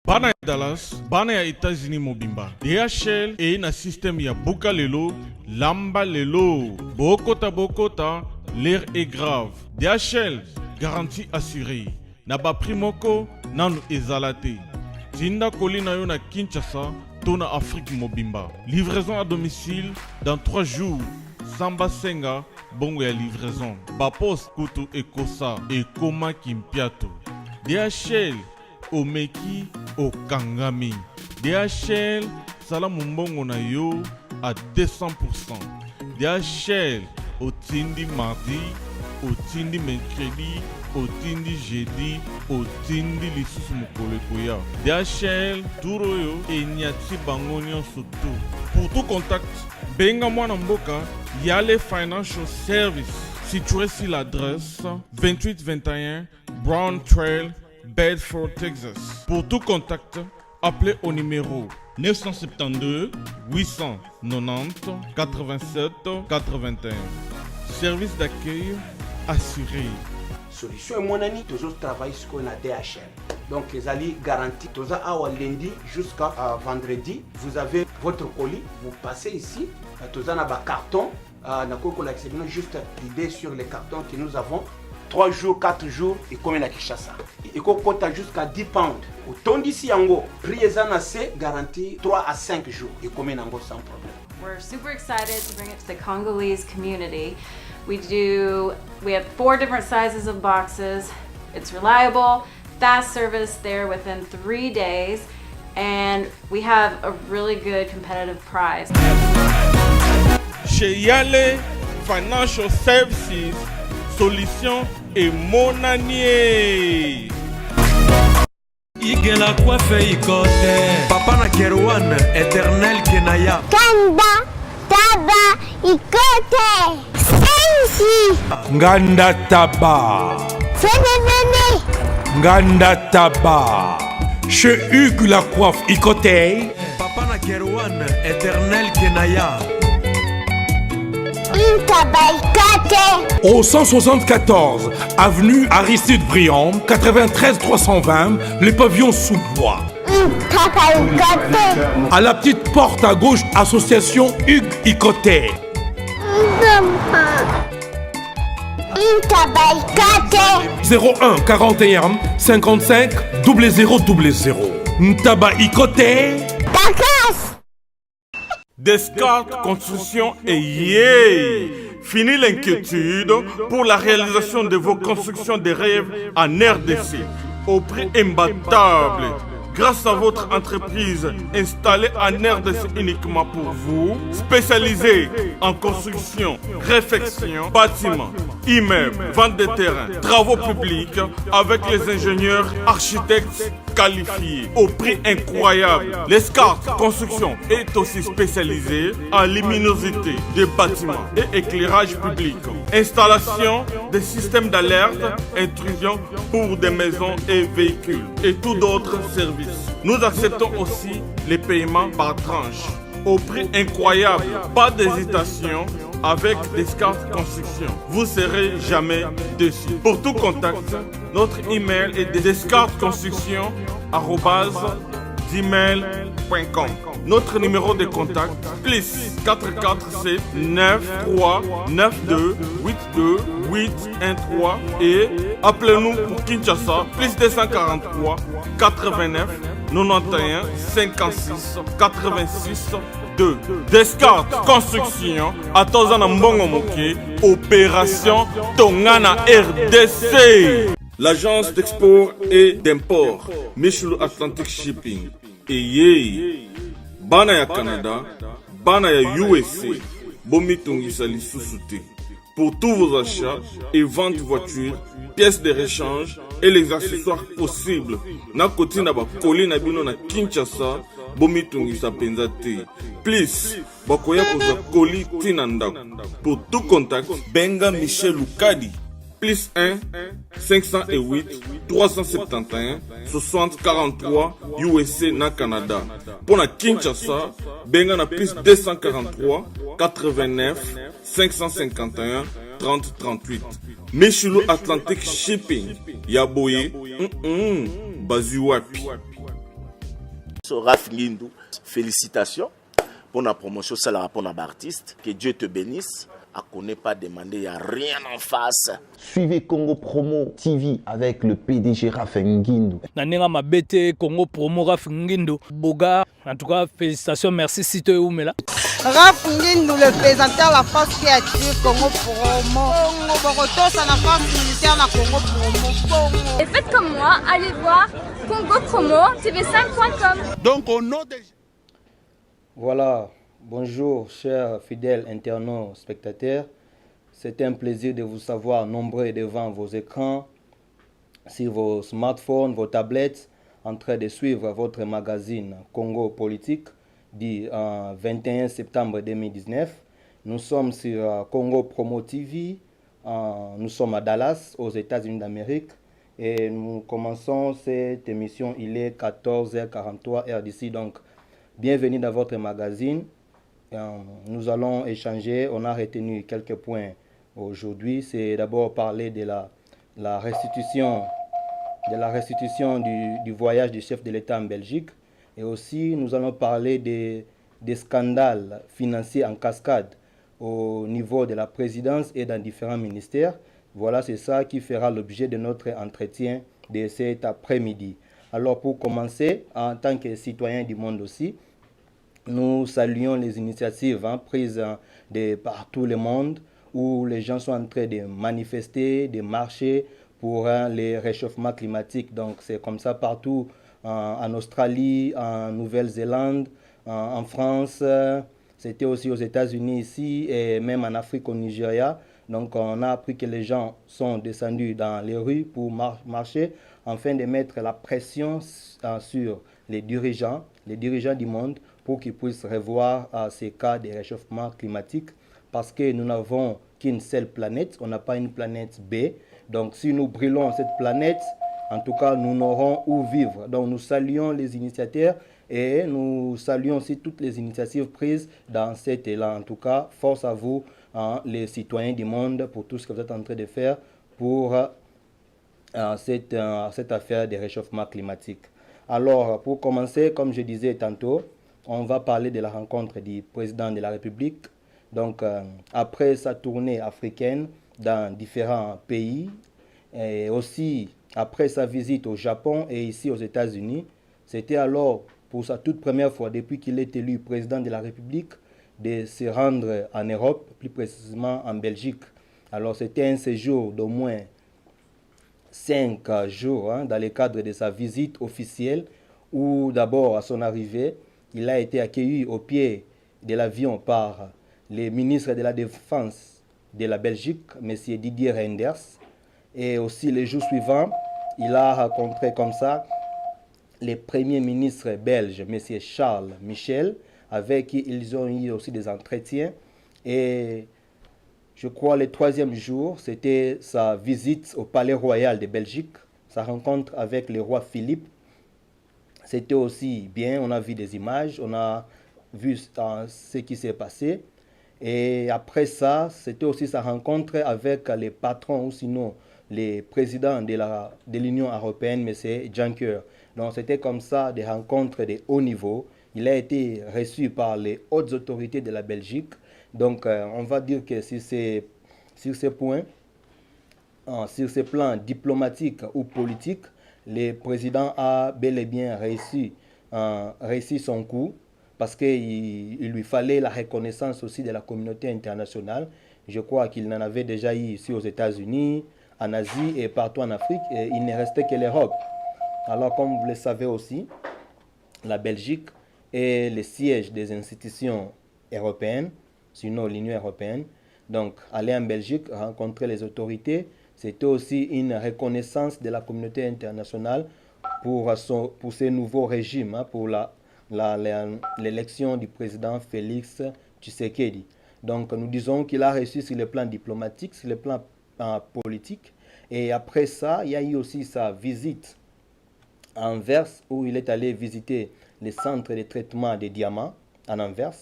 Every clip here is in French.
Bana ya Dallas, bana ya États-Unis mobimba. DHL et na système ya buka lelo, lamba lelo. Bokota, l'air est grave. DHL, garantie assurée. Na ba primoko, nanu ezalate. Tinda kolina yo na Kinshasa, tona Afrique mobimba. Livraison à domicile dans 3 jours. Samba Senga, bongo ya livraison. Bapos kutu ekosa, ekoma kimpiato. DHL, omeki okangami. DHL, salamu mbongo na yo à 200%. DHL, otindi mardi, otindi mercredi, otindi jeudi, otindi lisusu mokolo ekoya. DHL, turo yo enyati bango nyonso tu. Pour tout contact, benga mwana mboka Yale Financial Service, situé sur l'adresse 2821 Brown Trail, Bedford, Texas. Pour tout contact, appelez au numéro 972 890 87 81. Service d'accueil assuré. Solution et mon ami, toujours travailler sur la DHL. Donc, les alliés garantis, toujours à lundi jusqu'à vendredi, vous avez votre colis, vous passez ici, toujours dans le carton, juste l'idée sur les cartons que nous avons. 3 jours, 4 jours, et comme la Kinshasa. Et qu'on compte jusqu'à 10 pounds. Autant d'ici yango, prix est garanti 3 à 5 jours, et comme yango sans problème. We're super excited to bring it to the Congolese community. We have 4 different sizes of boxes. It's reliable, fast service there within 3 days, and we have a really good competitive price. Chez Yale Financial Services, solution et monanier. Igela coiffe ikote Papa na Kerwan, éternel Kenaya Kanda, taba, ikote Sensi Nganda taba Fenenene Nganda taba Chez Hugues la coiffe ikote Papa na Kerwan, éternel Kenaya Au 174 avenue Aristide Briand, 93 320, les pavillons sous bois. À la petite porte à gauche, association Hugues Ikoté. 01 41 55 0000. Ntaba Ikoté. Descartes Construction et yeah! Fini l'inquiétude pour la réalisation de vos constructions de rêves en RDC au prix imbattable. Grâce à votre entreprise installée en RDC uniquement pour vous, spécialisée en construction, réfection, bâtiments, immeubles, vente de terrains, travaux publics avec les ingénieurs architectes qualifiés au prix incroyable. L'escarpe Construction est aussi spécialisée en luminosité des bâtiments et éclairage public. Installation des systèmes d'alerte, intrusion pour des maisons et véhicules et tout d'autres services. Nous acceptons aussi les paiements par tranche au prix incroyable. Pas d'hésitation avec Descartes Construction. Vous serez jamais déçus. Pour tout contact, notre email est descartesconstruction@gmail.com. Notre numéro de contact plus 447 93 92 82 813 et appelez-nous pour Kinshasa plus 243 89 91 56 86 2. Descartes Construction à Tozana Mbongo Moké, opération Tongana RDC. L'agence d'export et d'import Michel Atlantic Shipping et yé bana ya Canada, bana ya USA, bomi tongisa lisusu te. Pour tous vos achats et ventes de voitures, pièces de rechange et les accessoires possibles. Na koti na ba koli na bino na Kinshasa, bomi tongisa penza te. Please, bakoya koza koli tina ndako. Pour tout contact, benga Michel Lukadi. Plus 1 508 371 60 43 USA na Canada. Pour la Kinshasa, benga na plus 243 89 551 30 38. Michelo Atlantic Shipping. Yaboye, Bazuapi. Raph Ngindu, félicitations pour la promotion, c'est la pour l'artiste. Que Dieu te bénisse. On n'est pas demandé, il n'y a rien en face. Suivez Congo Promo TV avec le PDG Raph Ngindu. Nanenga Mabete, Congo Promo Raph Ngindu. Boga, en tout cas, félicitations, merci Sito Oumela. Raph Ngindu, le présenteur de la force créative Congo Promo. Congo Boroto, c'est la force militaire de Congo Promo. Et faites comme moi, allez voir Congo Promo, tv5.com. Donc au nom de... Voilà, bonjour chers fidèles internautes, spectateurs. C'est un plaisir de vous savoir nombreux devant vos écrans, sur vos smartphones, vos tablettes, en train de suivre votre magazine Congo Politique du 21 septembre 2019. Nous sommes sur Congo Promo TV, nous sommes à Dallas, aux États-Unis d'Amérique. Et nous commençons cette émission, il est 14h43 heure d'ici, donc bienvenue dans votre magazine. Nous allons échanger, on a retenu quelques points aujourd'hui. C'est d'abord parler de la restitution, du voyage du chef de l'État en Belgique. Et aussi, nous allons parler des scandales financiers en cascade au niveau de la présidence et dans différents ministères. Voilà, c'est ça qui fera l'objet de notre entretien de cet après-midi. Alors, pour commencer, en tant que citoyen du monde aussi, nous saluons les initiatives prises de partout le monde où les gens sont en train de manifester, de marcher pour le réchauffement climatique. Donc, c'est comme ça partout en Australie, en Nouvelle-Zélande, en France. C'était aussi aux États-Unis ici et même en Afrique, au Nigeria. Donc, on a appris que les gens sont descendus dans les rues pour marcher afin de mettre la pression sur les dirigeants du monde pour qu'ils puissent revoir ces cas de réchauffement climatique parce que nous n'avons qu'une seule planète, on n'a pas une planète B. Donc, si nous brûlons cette planète, en tout cas, nous n'aurons où vivre. Donc, nous saluons les initiateurs et nous saluons aussi toutes les initiatives prises dans cet élan. En tout cas, force à vous, les citoyens du monde, pour tout ce que vous êtes en train de faire pour cette affaire de réchauffement climatique. Alors, pour commencer, comme je disais tantôt, on va parler de la rencontre du président de la République. Donc, après sa tournée africaine dans différents pays, et aussi après sa visite au Japon et ici aux États-Unis, c'était alors pour sa toute première fois depuis qu'il est élu président de la République de se rendre en Europe, plus précisément en Belgique. Alors c'était un séjour d'au moins 5 jours dans le cadre de sa visite officielle où d'abord à son arrivée, il a été accueilli au pied de l'avion par le ministre de la Défense de la Belgique, M. Didier Reynders. Et aussi les jours suivants, il a rencontré comme ça le premier ministre belge, M. Charles Michel, avec qui ils ont eu aussi des entretiens. Et je crois le 3e jour, c'était sa visite au Palais Royal de Belgique, sa rencontre avec le roi Philippe. C'était aussi bien, on a vu des images, on a vu ce qui s'est passé. Et après ça, c'était aussi sa rencontre avec les patrons ou sinon les présidents de l'Union européenne, M. Juncker. Donc c'était comme ça des rencontres de haut niveau. Il a été reçu par les hautes autorités de la Belgique. Donc on va dire que sur ces points, sur ces plans diplomatiques ou politiques, le président a bel et bien réussi son coup parce qu'il lui fallait la reconnaissance aussi de la communauté internationale. Je crois qu'il en avait déjà eu ici aux États-Unis, en Asie et partout en Afrique. Et il ne restait que l'Europe. Alors, comme vous le savez aussi, la Belgique est le siège des institutions européennes, sinon l'Union européenne. Donc, aller en Belgique, rencontrer les autorités, c'était aussi une reconnaissance de la communauté internationale pour ce nouveau régime, pour l'élection du président Félix Tshisekedi. Donc, nous disons qu'il a réussi sur le plan diplomatique, sur le plan politique. Et après ça, il y a eu aussi sa visite à Anvers, où il est allé visiter le centre de traitement des diamants en Anvers.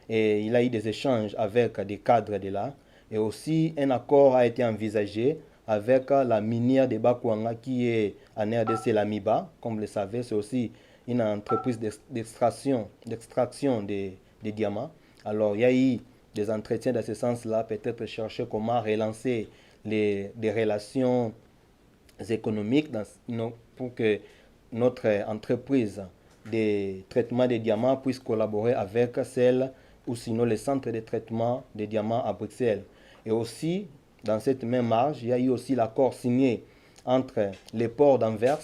Et il a eu des échanges avec des cadres de là. Et aussi, un accord a été envisagé avec la minière de Bakwanga qui est en RDC, la MIBA. Comme vous le savez, c'est aussi une entreprise d'extraction des diamants. Alors, il y a eu des entretiens dans ce sens-là, peut-être chercher comment relancer des relations économiques pour que notre entreprise de traitement des diamants puisse collaborer avec celle ou sinon les centres de traitement des diamants à Bruxelles. Et aussi, dans cette même marge, il y a eu aussi l'accord signé entre les ports d'Anvers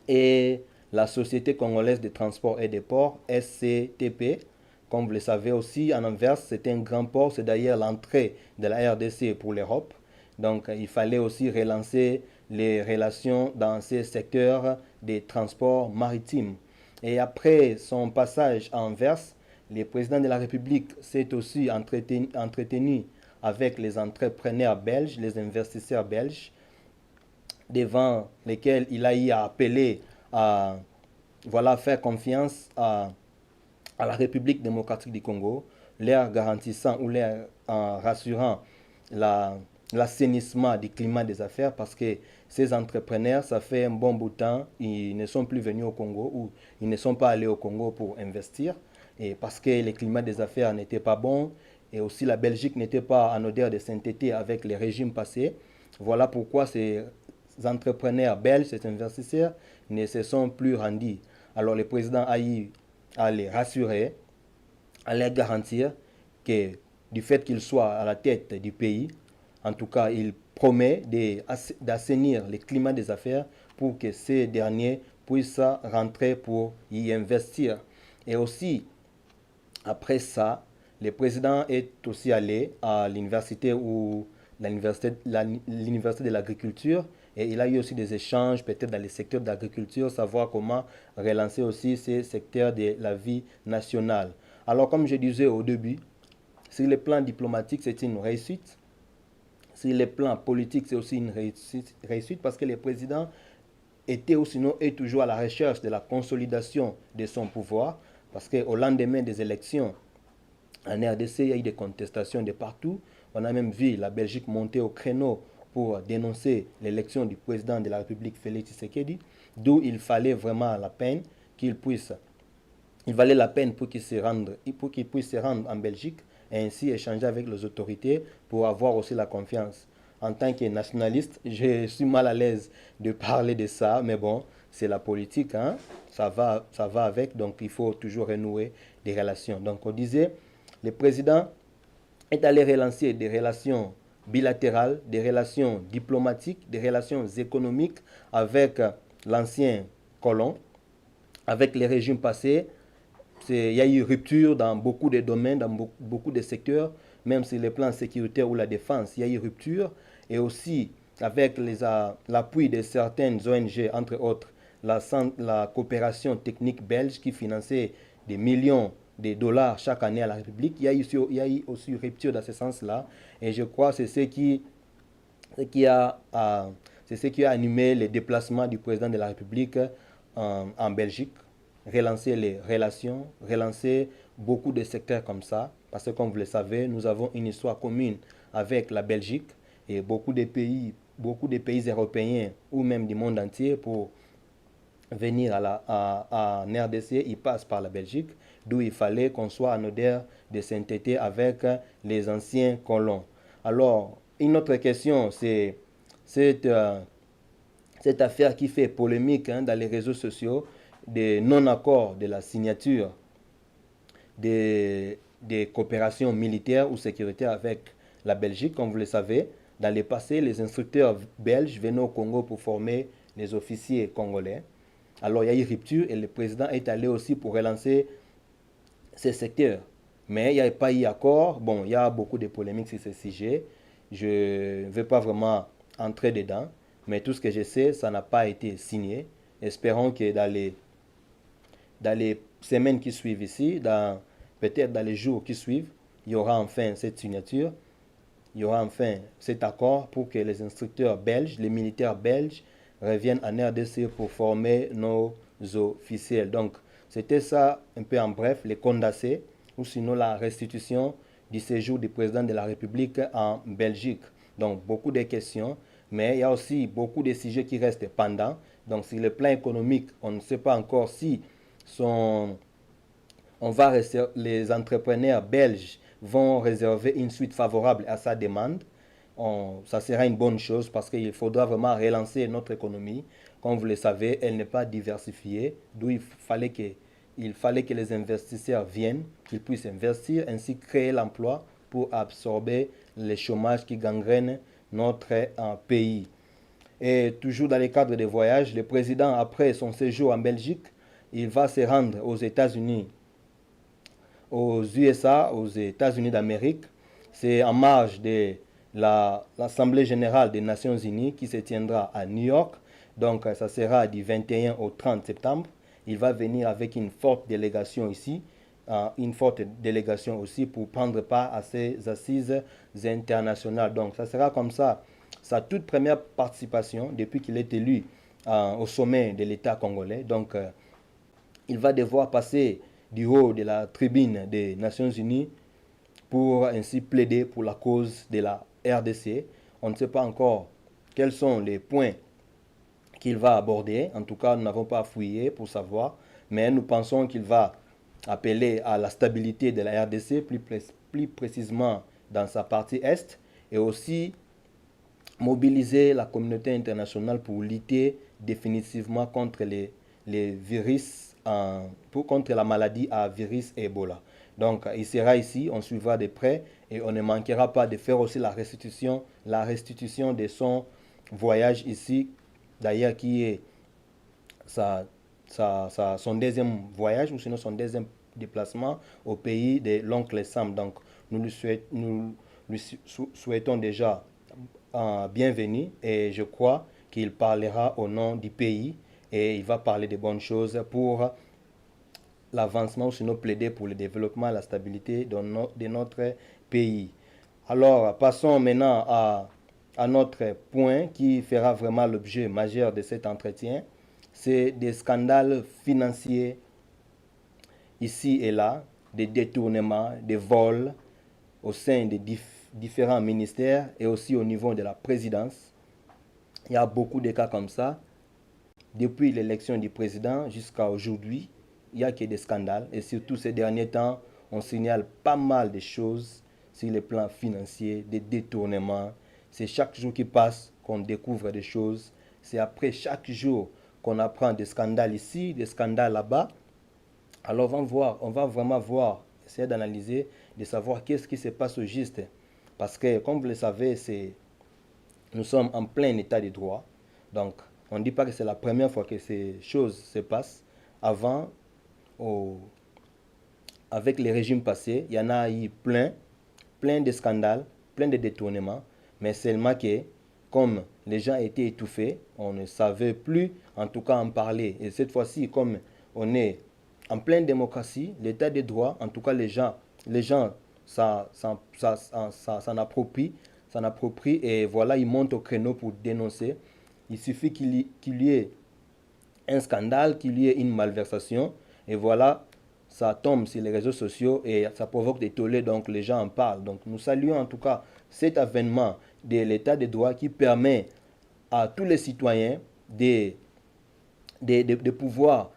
et la Société congolaise de transport et des ports, SCTP. Comme vous le savez aussi, en Anvers, c'est un grand port, c'est d'ailleurs l'entrée de la RDC pour l'Europe. Donc, il fallait aussi relancer les relations dans ces secteurs des transports maritimes. Et après son passage à Anvers, le président de la République s'est aussi entretenu avec les entrepreneurs belges, les investisseurs belges, devant lesquels il a eu à appeler à faire confiance à la République démocratique du Congo, leur garantissant ou leur rassurant l'assainissement du climat des affaires, parce que ces entrepreneurs, ça fait un bon bout de temps, ils ne sont plus venus au Congo ou ils ne sont pas allés au Congo pour investir, et parce que le climat des affaires n'était pas bon, et aussi la Belgique n'était pas en odeur de sainteté avec les régimes passés. Voilà pourquoi ces entrepreneurs belges, ces investisseurs, ne se sont plus rendus. Alors le président a eu à les rassurer, à les garantir que du fait qu'il soit à la tête du pays, en tout cas, il promet d'assainir le climat des affaires pour que ces derniers puissent rentrer pour y investir. Et aussi, après ça, le président est aussi allé à l'université de l'agriculture, et il a eu aussi des échanges peut-être dans les secteurs de l'agriculture, savoir comment relancer aussi ces secteurs de la vie nationale. Alors, comme je disais au début, sur le plan diplomatique, c'est une réussite. Sur le plan politique, c'est aussi une réussite parce que le président était ou sinon est toujours à la recherche de la consolidation de son pouvoir, parce qu'au lendemain des élections en RDC, il y a eu des contestations de partout. On a même vu la Belgique monter au créneau pour dénoncer l'élection du président de la République, Félix Tshisekedi, d'où il fallait vraiment la peine qu'il puisse, il valait la peine pour qu'il puisse se rendre en Belgique et ainsi échanger avec les autorités pour avoir aussi la confiance. En tant que nationaliste, je suis mal à l'aise de parler de ça, mais bon, c'est la politique, hein? Ça va avec, donc il faut toujours renouer des relations. Donc on disait, le président est allé relancer des relations bilatérales, des relations diplomatiques, des relations économiques avec l'ancien colon, avec les régimes passés. Il y a eu rupture dans beaucoup de domaines, dans beaucoup de secteurs, même sur les plans sécuritaires ou la défense, il y a eu rupture. Et aussi, avec l'appui de certaines ONG, entre autres, la coopération technique belge qui finançait des millions de dollars chaque année à la République, il y a eu aussi rupture dans ce sens-là. Et je crois que c'est ce qui a animé les déplacements du président de la République en Belgique, relancer les relations, relancer beaucoup de secteurs comme ça, parce que comme vous le savez, nous avons une histoire commune avec la Belgique et beaucoup de pays européens ou même du monde entier pour venir en RDC, ils passent par la Belgique, d'où il fallait qu'on soit en odeur de sainteté avec les anciens colons. Alors, une autre question, c'est cette affaire qui fait polémique dans les réseaux sociaux, des non-accords de la signature des coopérations militaires ou sécuritaires avec la Belgique. Comme vous le savez, dans le passé, les instructeurs belges venaient au Congo pour former les officiers congolais. Alors il y a eu rupture et le président est allé aussi pour relancer ces secteurs. Mais il n'y a pas eu accord. Bon, il y a beaucoup de polémiques sur ce sujet. Je ne vais pas vraiment entrer dedans. Mais tout ce que je sais, ça n'a pas été signé. Espérons que dans les semaines qui suivent ici, peut-être dans les jours qui suivent, il y aura enfin cette signature, il y aura enfin cet accord pour que les instructeurs belges, les militaires belges, reviennent en RDC pour former nos officiels. Donc, c'était ça, un peu en bref, les condamnés, ou sinon la restitution du séjour du président de la République en Belgique. Donc, beaucoup de questions, mais il y a aussi beaucoup de sujets qui restent pendants. Donc sur le plan économique, on ne sait pas encore si les entrepreneurs belges vont réserver une suite favorable à sa demande. Ça sera une bonne chose parce qu'il faudra vraiment relancer notre économie. Comme vous le savez, elle n'est pas diversifiée, d'où il fallait que les investisseurs viennent, qu'ils puissent investir, ainsi créer l'emploi pour absorber le chômage qui gangrène notre pays. Et toujours dans le cadre des voyages, le président, après son séjour en Belgique, il va se rendre aux États-Unis, aux USA, aux États-Unis d'Amérique. C'est en marge de l'Assemblée générale des Nations Unies qui se tiendra à New York. Donc ça sera du 21 au 30 septembre. Il va venir avec une forte délégation ici, aussi pour prendre part à ces assises internationales. Donc ça sera comme ça sa toute première participation depuis qu'il est élu au sommet de l'État congolais. Donc il va devoir passer du haut de la tribune des Nations Unies pour ainsi plaider pour la cause de la RDC. On ne sait pas encore quels sont les points qu'il va aborder. En tout cas, nous n'avons pas fouillé pour savoir, mais nous pensons qu'il va appeler à la stabilité de la RDC, plus précisément dans sa partie est, et aussi mobiliser la communauté internationale pour lutter définitivement contre les virus, contre la maladie à virus Ebola. Donc il sera ici, on suivra de près et on ne manquera pas de faire aussi la restitution de son voyage ici, d'ailleurs qui est son deuxième voyage ou sinon son deuxième déplacement au pays de l'oncle Sam. Donc nous lui souhaitons déjà bienvenue et je crois qu'il parlera au nom du pays et il va parler de bonnes choses pour l'avancement ou sinon plaider pour le développement et la stabilité de notre pays. Alors passons maintenant à notre point qui fera vraiment l'objet majeur de cet entretien. C'est des scandales financiers ici et là, des détournements, des vols au sein des différents ministères et aussi au niveau de la présidence. Il y a beaucoup de cas comme ça. Depuis l'élection du président jusqu'à aujourd'hui, il n'y a que des scandales. Et surtout ces derniers temps, on signale pas mal de choses sur le plan financier, des détournements. C'est chaque jour qui passe qu'on découvre des choses. C'est après chaque jour qu'on apprend des scandales ici, des scandales là-bas. Alors on va vraiment voir, essayer d'analyser, de savoir qu'est-ce qui se passe au juste. Parce que, comme vous le savez, nous sommes en plein état de droit. Donc, on ne dit pas que c'est la première fois que ces choses se passent. Avant, avec les régimes passés, il y en a eu plein de scandales, plein de détournements. Mais seulement que, comme les gens étaient étouffés, on ne savait plus, en tout cas, en parler. Et cette fois-ci, comme on est en pleine démocratie, l'état de droit, en tout cas, les gens s'en approprient et voilà, ils montent au créneau pour dénoncer. Il suffit qu'il y ait un scandale, qu'il y ait une malversation et voilà, ça tombe sur les réseaux sociaux et ça provoque des tollés, donc les gens en parlent. Donc nous saluons en tout cas cet avènement de l'état de droit qui permet à tous les citoyens de pouvoir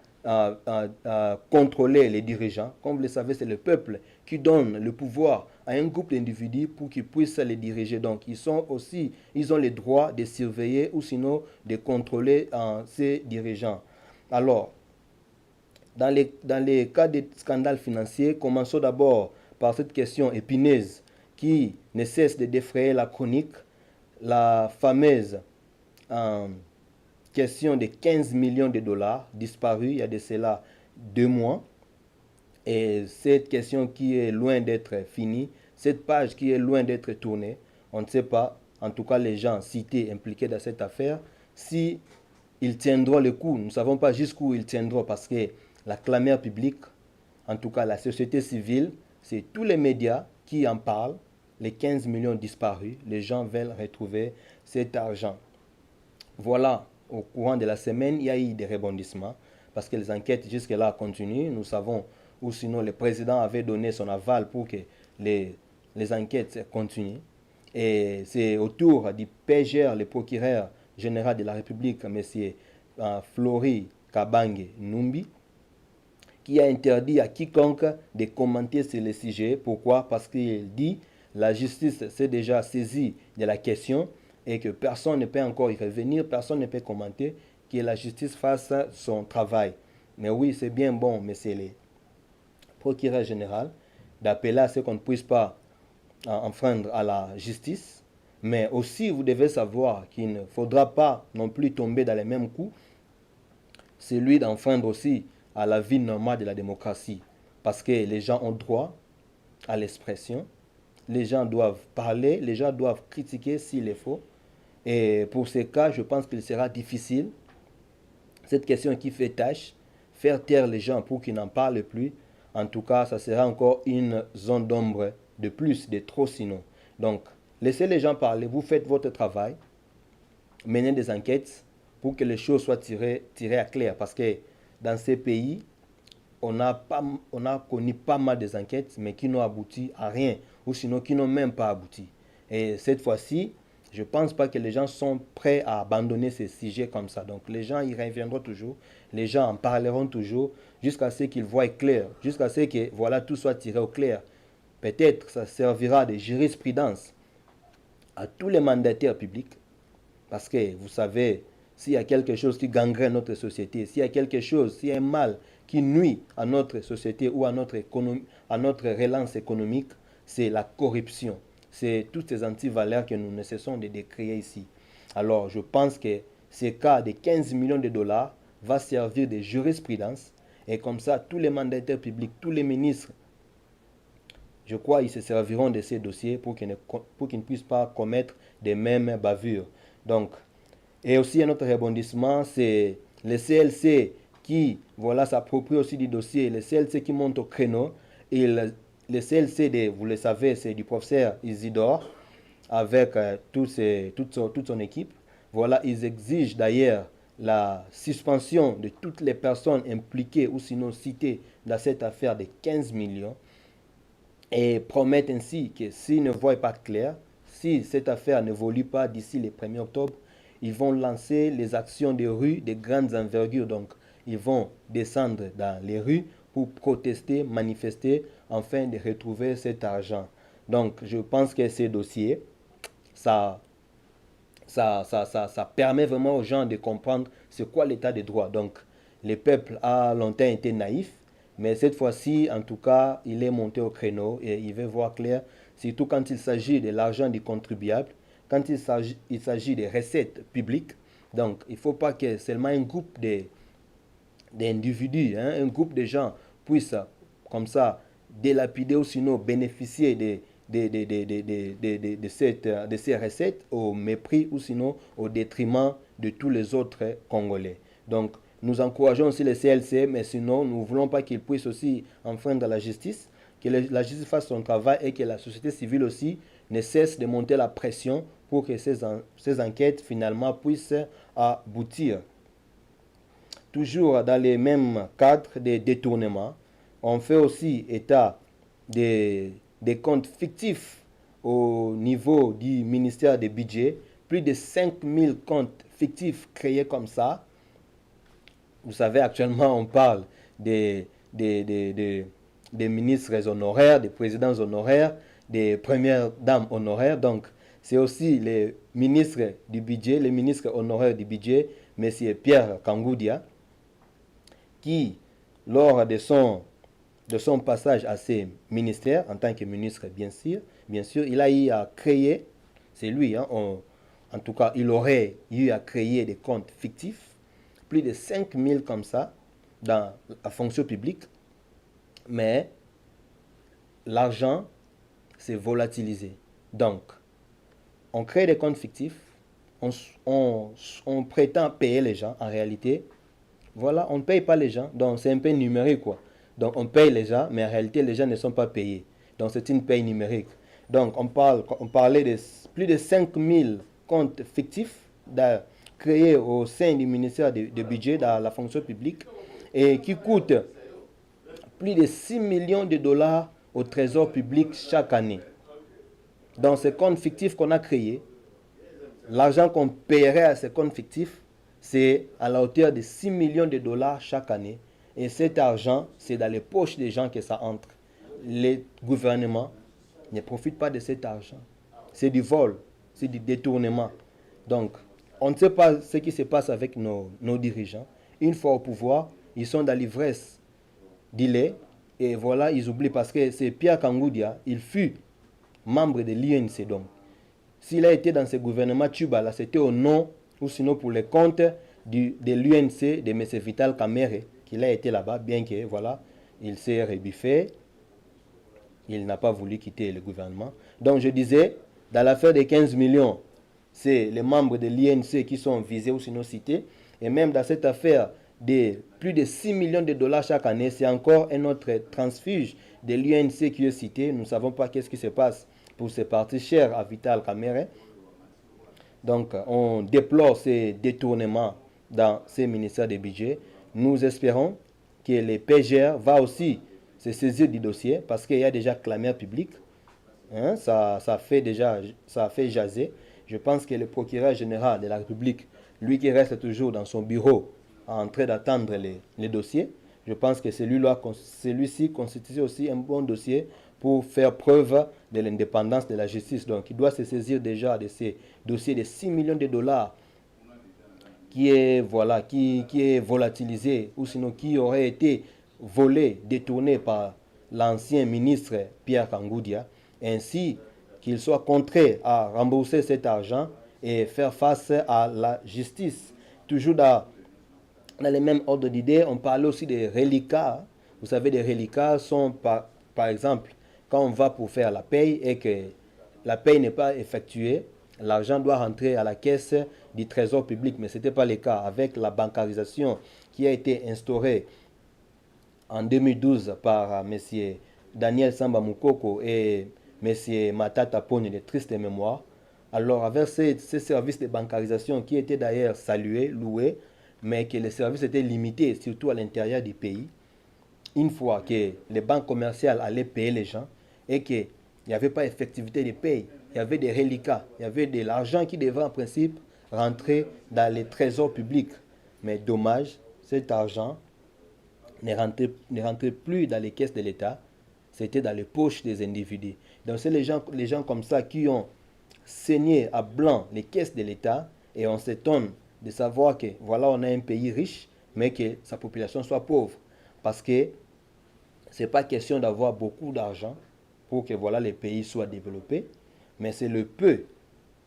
contrôler les dirigeants. Comme vous le savez, c'est le peuple qui donne le pouvoir à un groupe d'individus pour qu'ils puissent les diriger. Donc ils ont le droit de surveiller ou sinon de contrôler ces dirigeants. Alors, dans les cas de scandales financiers, commençons d'abord par cette question épineuse qui ne cesse de défrayer la chronique, la fameuse question de 15 millions de dollars disparus il y a de cela 2 mois. Et cette question qui est loin d'être finie, cette page qui est loin d'être tournée, on ne sait pas, en tout cas les gens cités, impliqués dans cette affaire, si ils tiendront le coup. Nous ne savons pas jusqu'où ils tiendront parce que la clameur publique, en tout cas la société civile, c'est tous les médias qui en parlent, les 15 millions disparus, les gens veulent retrouver cet argent. Voilà, au courant de la semaine, il y a eu des rebondissements parce que les enquêtes jusque-là continuent. Nous savons, ou sinon le président avait donné son aval pour que les enquêtes continuent. Et c'est au tour du PGR, le procureur général de la République, M. Flori Kabange Numbi, qui a interdit à quiconque de commenter sur le sujet. Pourquoi? Parce qu'il dit la justice s'est déjà saisie de la question et que personne ne peut encore y revenir, personne ne peut commenter, que la justice fasse son travail. Mais oui, c'est bien bon, monsieur le procureur général, d'appeler à ce qu'on ne puisse pas enfreindre à la justice. Mais aussi, vous devez savoir qu'il ne faudra pas non plus tomber dans les mêmes coups, celui d'enfreindre aussi à la vie normale de la démocratie. Parce que les gens ont droit à l'expression, les gens doivent parler, les gens doivent critiquer s'il est faux. Et pour ces cas, je pense qu'il sera difficile, cette question qui fait tâche, faire taire les gens pour qu'ils n'en parlent plus. En tout cas, ça sera encore une zone d'ombre de plus, de trop sinon. Donc, laissez les gens parler, vous faites votre travail, menez des enquêtes pour que les choses soient tirées à clair. Parce que dans ces pays, on a connu pas mal des enquêtes, mais qui n'ont abouti à rien, ou sinon qui n'ont même pas abouti. Et cette fois-ci, je ne pense pas que les gens sont prêts à abandonner ces sujets comme ça. Donc les gens y reviendront toujours, les gens en parleront toujours, jusqu'à ce qu'ils voient clair, jusqu'à ce que voilà, tout soit tiré au clair. Peut-être ça servira de jurisprudence à tous les mandataires publics, parce que vous savez, s'il y a quelque chose qui gangrène notre société, s'il y a quelque chose, s'il y a un mal qui nuit à notre société ou à notre économie, à notre relance économique, c'est la corruption. C'est toutes ces antivaleurs que nous ne cessons de décrire ici. Alors, je pense que ce cas de 15 millions de dollars va servir de jurisprudence. Et comme ça, tous les mandataires publics, tous les ministres, je crois qu'ils se serviront de ces dossiers pour qu'ils ne puissent pas commettre les mêmes bavures. Donc, et aussi un autre rebondissement, c'est le CLC qui s'approprie aussi du dossier, le CLC qui monte au créneau. Et le CLC, vous le savez, c'est du professeur Isidore avec toute son équipe. Voilà, ils exigent d'ailleurs la suspension de toutes les personnes impliquées ou sinon citées dans cette affaire de 15 millions et promettent ainsi que s'ils ne voient pas clair, si cette affaire n'évolue pas d'ici le 1er octobre, ils vont lancer les actions de rue de grandes envergures. Donc, ils vont descendre dans les rues pour protester, manifester, afin de retrouver cet argent. Donc, je pense que ces dossiers, ça permet vraiment aux gens de comprendre c'est quoi l'état de droit. Donc, le peuple a longtemps été naïf, mais cette fois-ci, en tout cas, il est monté au créneau et il veut voir clair, surtout quand il s'agit de l'argent du contribuable, quand il s'agit des recettes publiques. Donc, il ne faut pas que seulement un groupe d'individus, un groupe de gens puissent, comme ça, délapider ou sinon bénéficier de ces recettes au mépris ou sinon au détriment de tous les autres Congolais. Donc, nous encourageons aussi le CLC, mais sinon, nous ne voulons pas qu'il puisse aussi enfreindre la justice, que la justice fasse son travail et que la société civile aussi ne cesse de monter la pression pour que ces enquêtes finalement puissent aboutir. Toujours dans les mêmes cadres de détournement, on fait aussi état des comptes fictifs au niveau du ministère des budgets. Plus de 5000 comptes fictifs créés comme ça. Vous savez, actuellement, on parle des ministres honoraires, des présidents honoraires, des premières dames honoraires. Donc, c'est aussi les ministres du budget, les ministres honoraires du budget, M. Pierre Kangoudia, qui, lors de son passage à ces ministères, en tant que ministre, bien sûr, il a eu à créer, c'est lui, en tout cas, il aurait eu à créer des comptes fictifs, plus de 5000 comme ça, dans la fonction publique, mais l'argent s'est volatilisé. Donc, on crée des comptes fictifs, on prétend payer les gens, en réalité, voilà, on ne paye pas les gens, donc c'est un peu numérique, quoi. Donc on paye les gens, mais en réalité, les gens ne sont pas payés. Donc c'est une paye numérique. Donc on parlait de plus de 5000 comptes fictifs créés au sein du ministère du budget dans la fonction publique et qui coûtent plus de 6 millions de dollars au trésor public chaque année. Dans ces comptes fictifs qu'on a créés, l'argent qu'on paierait à ces comptes fictifs, c'est à la hauteur de 6 millions de dollars chaque année. Et cet argent, c'est dans les poches des gens que ça entre. Les gouvernements ne profitent pas de cet argent. C'est du vol, c'est du détournement. Donc, on ne sait pas ce qui se passe avec nos dirigeants. Une fois au pouvoir, ils sont dans l'ivresse du lait. Et voilà, ils oublient parce que c'est Pierre Kangoudia, il fut membre de l'UNC. Donc, s'il a été dans ce gouvernement Tchubala, c'était au nom ou sinon pour les comptes de l'UNC de M. Vital Kamerhe, qu'il a été là-bas, bien que, voilà, il s'est rebiffé. Il n'a pas voulu quitter le gouvernement. Donc, je disais, dans l'affaire des 15 millions, c'est les membres de l'INC qui sont visés ou sinon cités. Et même dans cette affaire de plus de 6 millions de dollars chaque année, c'est encore un autre transfuge de l'INC qui est cité. Nous ne savons pas qu'est-ce qui se passe pour ces partis chers à Vital Kamerhe. Donc, on déplore ces détournements dans ces ministères de budget. Nous espérons que le PGR va aussi se saisir du dossier parce qu'il y a déjà clameur publique. Hein, ça a fait jaser. Je pense que le procureur général de la République, lui qui reste toujours dans son bureau en train d'attendre les dossiers, je pense que celui-ci constitue aussi un bon dossier pour faire preuve de l'indépendance de la justice. Donc, il doit se saisir déjà de ces dossiers de 6 millions de dollars qui est volatilisé ou sinon qui aurait été volé, détourné par l'ancien ministre Pierre Kangoudia, ainsi qu'il soit contraint à rembourser cet argent et faire face à la justice. Toujours dans les mêmes ordres d'idées, on parle aussi des reliquats. Vous savez, des reliquats sont par exemple, quand on va pour faire la paye et que la paye n'est pas effectuée, l'argent doit rentrer à la caisse du trésor public, mais ce n'était pas le cas avec la bancarisation qui a été instaurée en 2012 par M. Daniel Samba Moukoko et M. Matata Pone de triste mémoire. Alors avec ces services de bancarisation qui étaient d'ailleurs salués, loués, mais que les services étaient limités, surtout à l'intérieur du pays, une fois que les banques commerciales allaient payer les gens et qu'il n'y avait pas effectivité de paye, il y avait des reliquats, il y avait de l'argent qui devait en principe rentrer dans les trésors publics. Mais dommage, cet argent ne rentrait plus dans les caisses de l'État, c'était dans les poches des individus. Donc c'est les gens comme ça qui ont saigné à blanc les caisses de l'État et on s'étonne de savoir que voilà, on a un pays riche, mais que sa population soit pauvre. Parce que ce n'est pas question d'avoir beaucoup d'argent pour que voilà, les pays soient développés, mais c'est le peu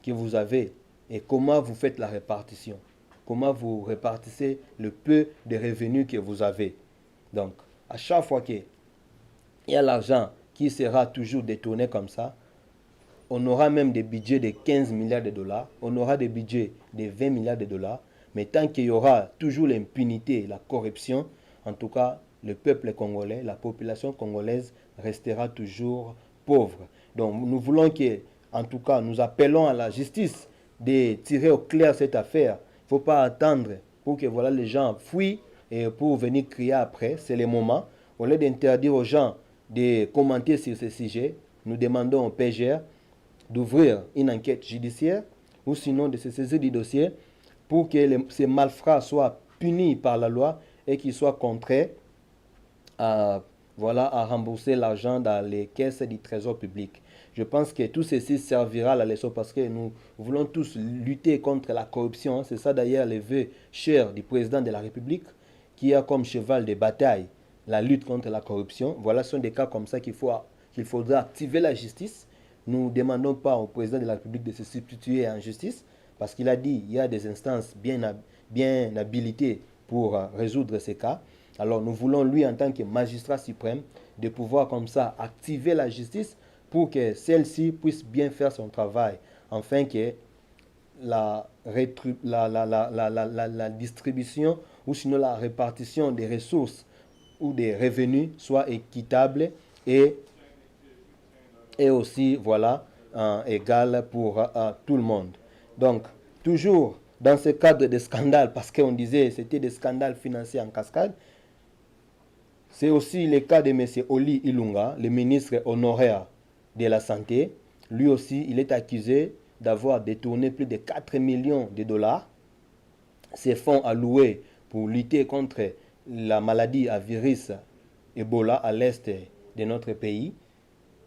que vous avez et comment vous faites la répartition. Comment vous répartissez le peu de revenus que vous avez. Donc, à chaque fois qu'il y a l'argent qui sera toujours détourné comme ça, on aura même des budgets de 15 milliards de dollars, on aura des budgets de 20 milliards de dollars, mais tant qu'il y aura toujours l'impunité, la corruption, en tout cas, le peuple congolais, la population congolaise restera toujours pauvre. Donc, nous voulons que, en tout cas, nous appelons à la justice de tirer au clair cette affaire. Il ne faut pas attendre pour que voilà, les gens fuient et pour venir crier après. C'est le moment. Au lieu d'interdire aux gens de commenter sur ce sujet, nous demandons au PGR d'ouvrir une enquête judiciaire ou sinon de se saisir du dossier pour que ces malfrats soient punis par la loi et qu'ils soient contraints à rembourser l'argent dans les caisses du trésor public. Je pense que tout ceci servira à la leçon parce que nous voulons tous lutter contre la corruption. C'est ça d'ailleurs les vœux chers du président de la République qui a comme cheval de bataille la lutte contre la corruption. Voilà, ce sont des cas comme ça qu'il faudra activer la justice. Nous ne demandons pas au président de la République de se substituer en justice parce qu'il a dit qu'il y a des instances bien habilitées pour résoudre ces cas. Alors nous voulons lui en tant que magistrat suprême de pouvoir comme ça activer la justice pour que celle-ci puisse bien faire son travail, afin que la distribution ou sinon la répartition des ressources ou des revenus soit équitable et aussi voilà égal pour tout le monde. Donc toujours dans ce cadre de scandale, parce qu'on disait c'était des scandales financiers en cascade, c'est aussi le cas de M. Oli Ilunga, le ministre honoraire de la Santé. Lui aussi, il est accusé d'avoir détourné plus de 4 millions de dollars ces fonds alloués pour lutter contre la maladie à virus Ebola à l'est de notre pays.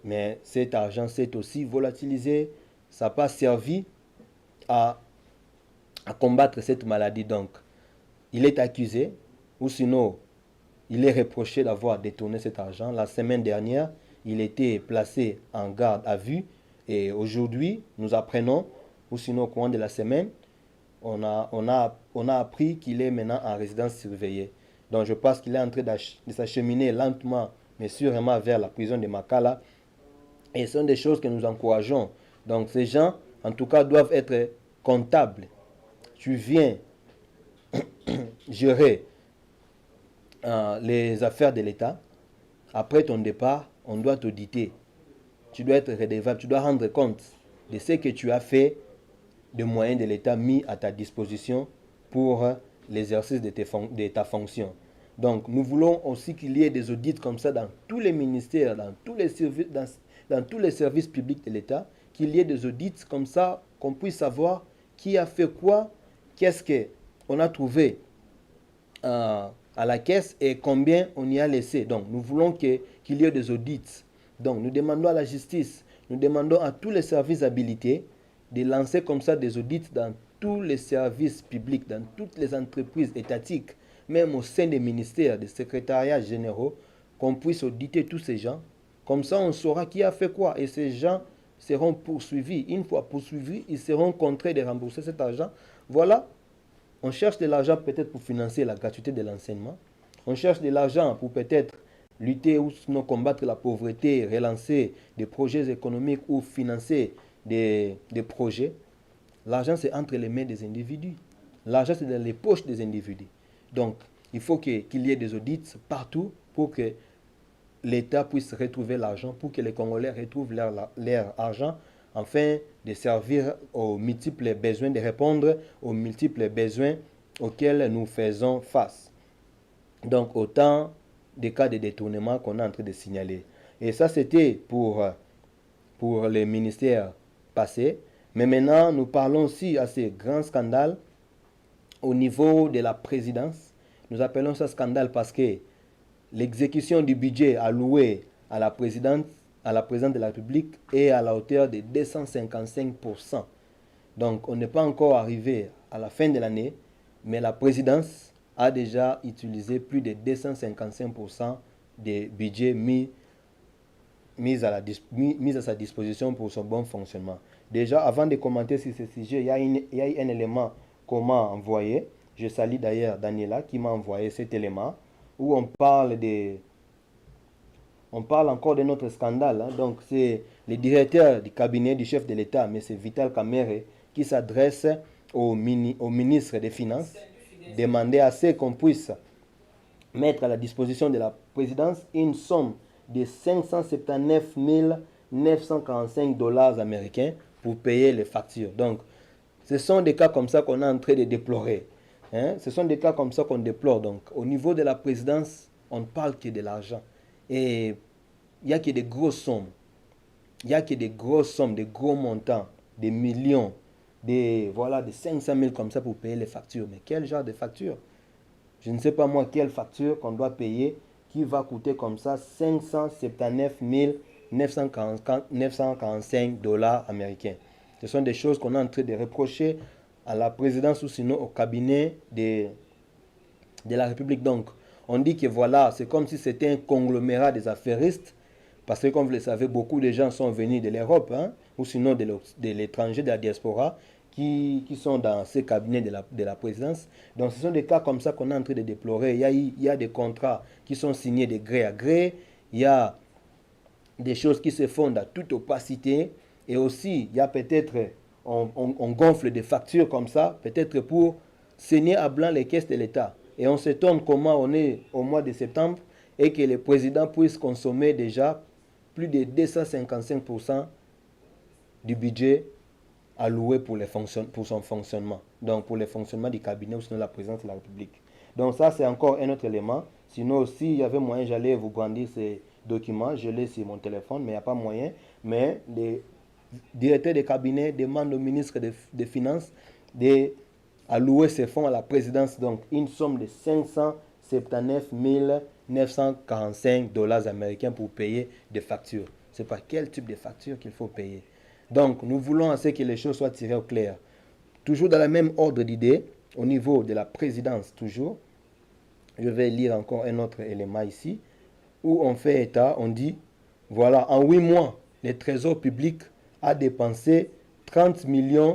Mais cet argent s'est aussi volatilisé. Ça n'a pas servi à combattre cette maladie. Donc, il est accusé, ou sinon, il est reproché d'avoir détourné cet argent. La semaine dernière, il était placé en garde à vue. Et aujourd'hui, nous apprenons, ou sinon au courant de la semaine, on a appris qu'il est maintenant en résidence surveillée. Donc je pense qu'il est en train de s'acheminer lentement, mais sûrement vers la prison de Makala. Et ce sont des choses que nous encourageons. Donc ces gens, en tout cas, doivent être comptables. Tu viens gérer les affaires de l'État. Après ton départ, on doit t'auditer. Tu dois être redevable, tu dois rendre compte de ce que tu as fait, de moyens de l'État mis à ta disposition pour l'exercice de ta fonction. Donc, nous voulons aussi qu'il y ait des audits comme ça dans tous les ministères, dans tous les services publics de l'État, qu'il y ait des audits comme ça, qu'on puisse savoir qui a fait quoi, qu'est-ce qu'on a trouvé à la caisse et combien on y a laissé. Donc, nous voulons qu'il y ait des audits. Donc, nous demandons à la justice, nous demandons à tous les services habilités de lancer comme ça des audits dans tous les services publics, dans toutes les entreprises étatiques, même au sein des ministères, des secrétariats généraux, qu'on puisse auditer tous ces gens. Comme ça, on saura qui a fait quoi. Et ces gens seront poursuivis. Une fois poursuivis, ils seront contraints de rembourser cet argent. Voilà, on cherche de l'argent peut-être pour financer la gratuité de l'enseignement. On cherche de l'argent pour peut-être lutter ou sinon combattre la pauvreté, relancer des projets économiques ou financer des projets. L'argent, c'est entre les mains des individus. L'argent, c'est dans les poches des individus. Donc, il faut qu'il y ait des audits partout pour que l'État puisse retrouver l'argent, pour que les Congolais retrouvent leur argent, afin de servir aux multiples besoins, de répondre aux multiples besoins auxquels nous faisons face. Donc, autant des cas de détournement qu'on est en train de signaler. Et ça, c'était pour les ministères passés. Mais maintenant, nous parlons aussi à ces grands scandales au niveau de la présidence. Nous appelons ça scandale parce que l'exécution du budget alloué à la présidente de la République est à la hauteur de 255%. Donc, on n'est pas encore arrivé à la fin de l'année, mais la présidence a déjà utilisé plus de 255% des budgets mis à sa disposition pour son bon fonctionnement. Déjà, avant de commenter sur ce sujet, il y a un élément qu'on m'a envoyé. Je salue d'ailleurs Daniela qui m'a envoyé cet élément où on parle encore de notre scandale. Hein. Donc, c'est le directeur du cabinet du chef de l'État, M. Vital Kamerhe, qui s'adresse au ministre des Finances, demander à ce qu'on puisse mettre à la disposition de la présidence une somme de 579 945 $ américains pour payer les factures. Donc, ce sont des cas comme ça qu'on est en train de déplorer. Hein? Ce sont des cas comme ça qu'on déplore. Donc, au niveau de la présidence, on ne parle que de l'argent. Et il n'y a que des grosses sommes. Il n'y a que des grosses sommes, des gros montants, des millions, des 500 000 comme ça pour payer les factures. Mais quel genre de facture? Je ne sais pas moi quelle facture qu'on doit payer qui va coûter comme ça 579 945 $ américains. Ce sont des choses qu'on est en train de reprocher à la présidence ou sinon au cabinet de la République. Donc, on dit que voilà, c'est comme si c'était un conglomérat des affairistes, parce que comme vous le savez, beaucoup de gens sont venus de l'Europe, hein, ou sinon de l'étranger, de la diaspora, qui sont dans ces cabinets de la présidence. Donc ce sont des cas comme ça qu'on est en train de déplorer. Il y a des contrats qui sont signés de gré à gré, il y a des choses qui se font dans toute opacité, et aussi il y a peut-être, on gonfle des factures comme ça, peut-être pour saigner à blanc les caisses de l'État. Et on s'étonne comment on est au mois de septembre et que le président puisse consommer déjà plus de 255% du budget alloué pour son fonctionnement. Donc pour le fonctionnement du cabinet ou sinon la présidence de la République. Donc ça c'est encore un autre élément. Sinon s'il y avait moyen, j'allais vous grandir ces documents. Je l'ai sur mon téléphone, mais il n'y a pas moyen. Mais les directeurs de cabinet demandent au ministre des Finances de allouer ces fonds à la présidence, donc une somme de 579 945 dollars américains pour payer des factures. C'est pas quel type de facture qu'il faut payer. Donc, nous voulons à ce que les choses soient tirées au clair. Toujours dans le même ordre d'idée, au niveau de la présidence, toujours, je vais lire encore un autre élément ici, où on fait état, on dit, voilà, en 8 mois, le Trésor public a dépensé 30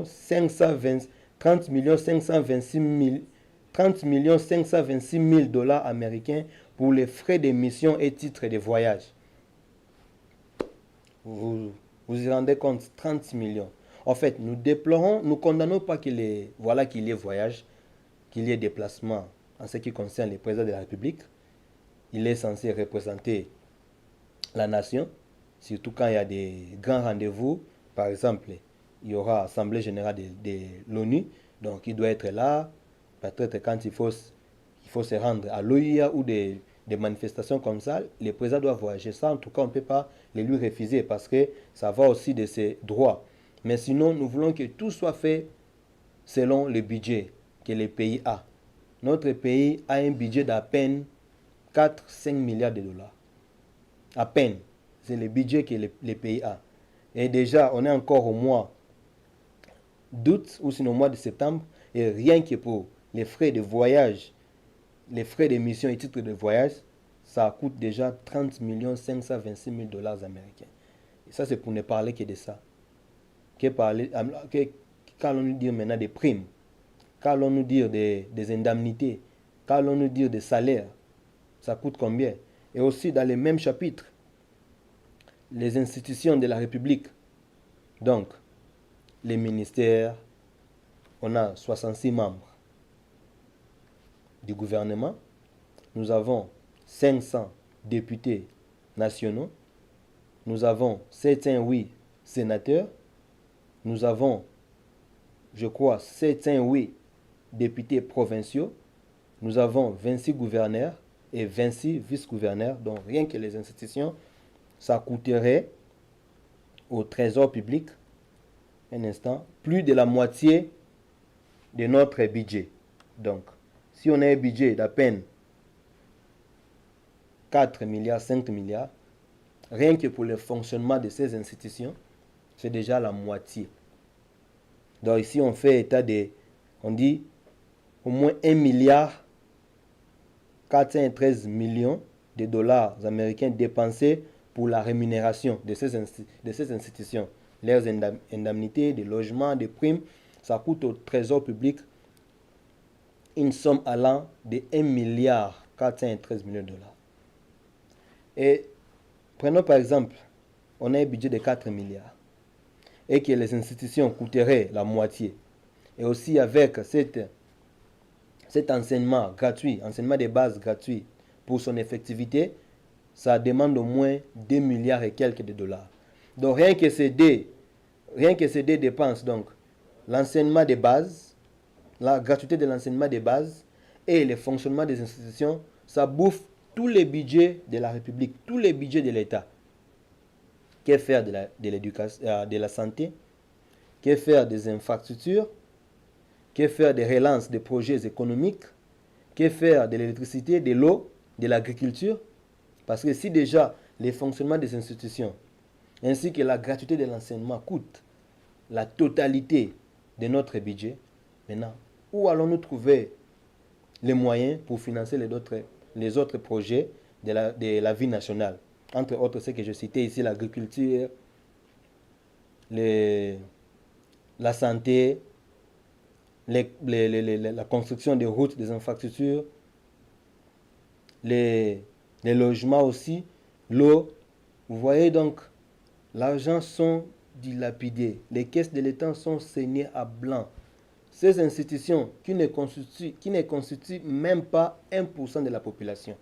526 000 dollars américains pour les frais d'émission et titres de voyage. Vous y rendez compte, 30 millions. En fait, nous déplorons, nous condamnons pas qu'il y ait voyage, qu'il y ait déplacement en ce qui concerne le président de la République. Il est censé représenter la nation, surtout quand il y a des grands rendez-vous. Par exemple, il y aura Assemblée générale de l'ONU, donc il doit être là. Peut-être quand il faut se rendre à l'OIA ou des manifestations comme ça, le président doit voyager. Ça, en tout cas, on ne peut pas les lui refuser parce que ça va aussi de ses droits. Mais sinon, nous voulons que tout soit fait selon le budget que le pays a. Notre pays a un budget d'à peine 4-5 milliards de dollars. À peine. C'est le budget que le pays a. Et déjà, on est encore au mois d'août ou sinon au mois de septembre. Et rien que pour les frais de voyage, les frais d'émission et titres de voyage, ça coûte déjà 30 526 000 dollars américains. Et ça, c'est pour ne parler que de ça. Qu'allons-nous dire maintenant des primes? Qu'allons-nous dire des indemnités? Qu'allons-nous dire des salaires? Ça coûte combien? Et aussi dans les mêmes chapitres, les institutions de la République. Donc, les ministères, on a 66 membres du gouvernement. Nous avons 500 députés nationaux. Nous avons 708 sénateurs. Nous avons, je crois, 708 députés provinciaux. Nous avons 26 gouverneurs et 26 vice-gouverneurs. Donc rien que les institutions, ça coûterait au trésor public, un instant, plus de la moitié de notre budget. Donc, si on a un budget d'à peine 4 milliards, 5 milliards, rien que pour le fonctionnement de ces institutions, c'est déjà la moitié. Donc ici, on fait état de, on dit, au moins 1 milliard 413 millions de dollars américains dépensés pour la rémunération de ces institutions. Leurs indemnités, des logements, des primes, ça coûte au trésor public une somme allant de 1 milliard 413 millions de dollars. Et prenons par exemple, on a un budget de 4 milliards et que les institutions coûteraient la moitié. Et aussi avec cet enseignement gratuit, enseignement de base gratuit pour son effectivité, ça demande au moins 2 milliards et quelques de dollars. Donc rien que ces deux dépenses, donc l'enseignement de base, la gratuité de l'enseignement de base et le fonctionnement des institutions, ça bouffe tous les budgets de la République, tous les budgets de l'État. Que faire de l'éducation, de la santé? Que faire des infrastructures? Que faire des relances des projets économiques? Que faire de l'électricité, de l'eau, de l'agriculture? Parce que si déjà le fonctionnement des institutions ainsi que la gratuité de l'enseignement coûtent la totalité de notre budget, maintenant, où allons-nous trouver les moyens pour financer les autres projets de la vie nationale? Entre autres, ce que je citais ici, l'agriculture, la santé, la construction des routes, des infrastructures, les logements aussi, l'eau. Vous voyez donc, l'argent sont dilapidés. Les caisses de l'État sont saignées à blanc. Ces institutions qui ne constituent même pas 1% de la population.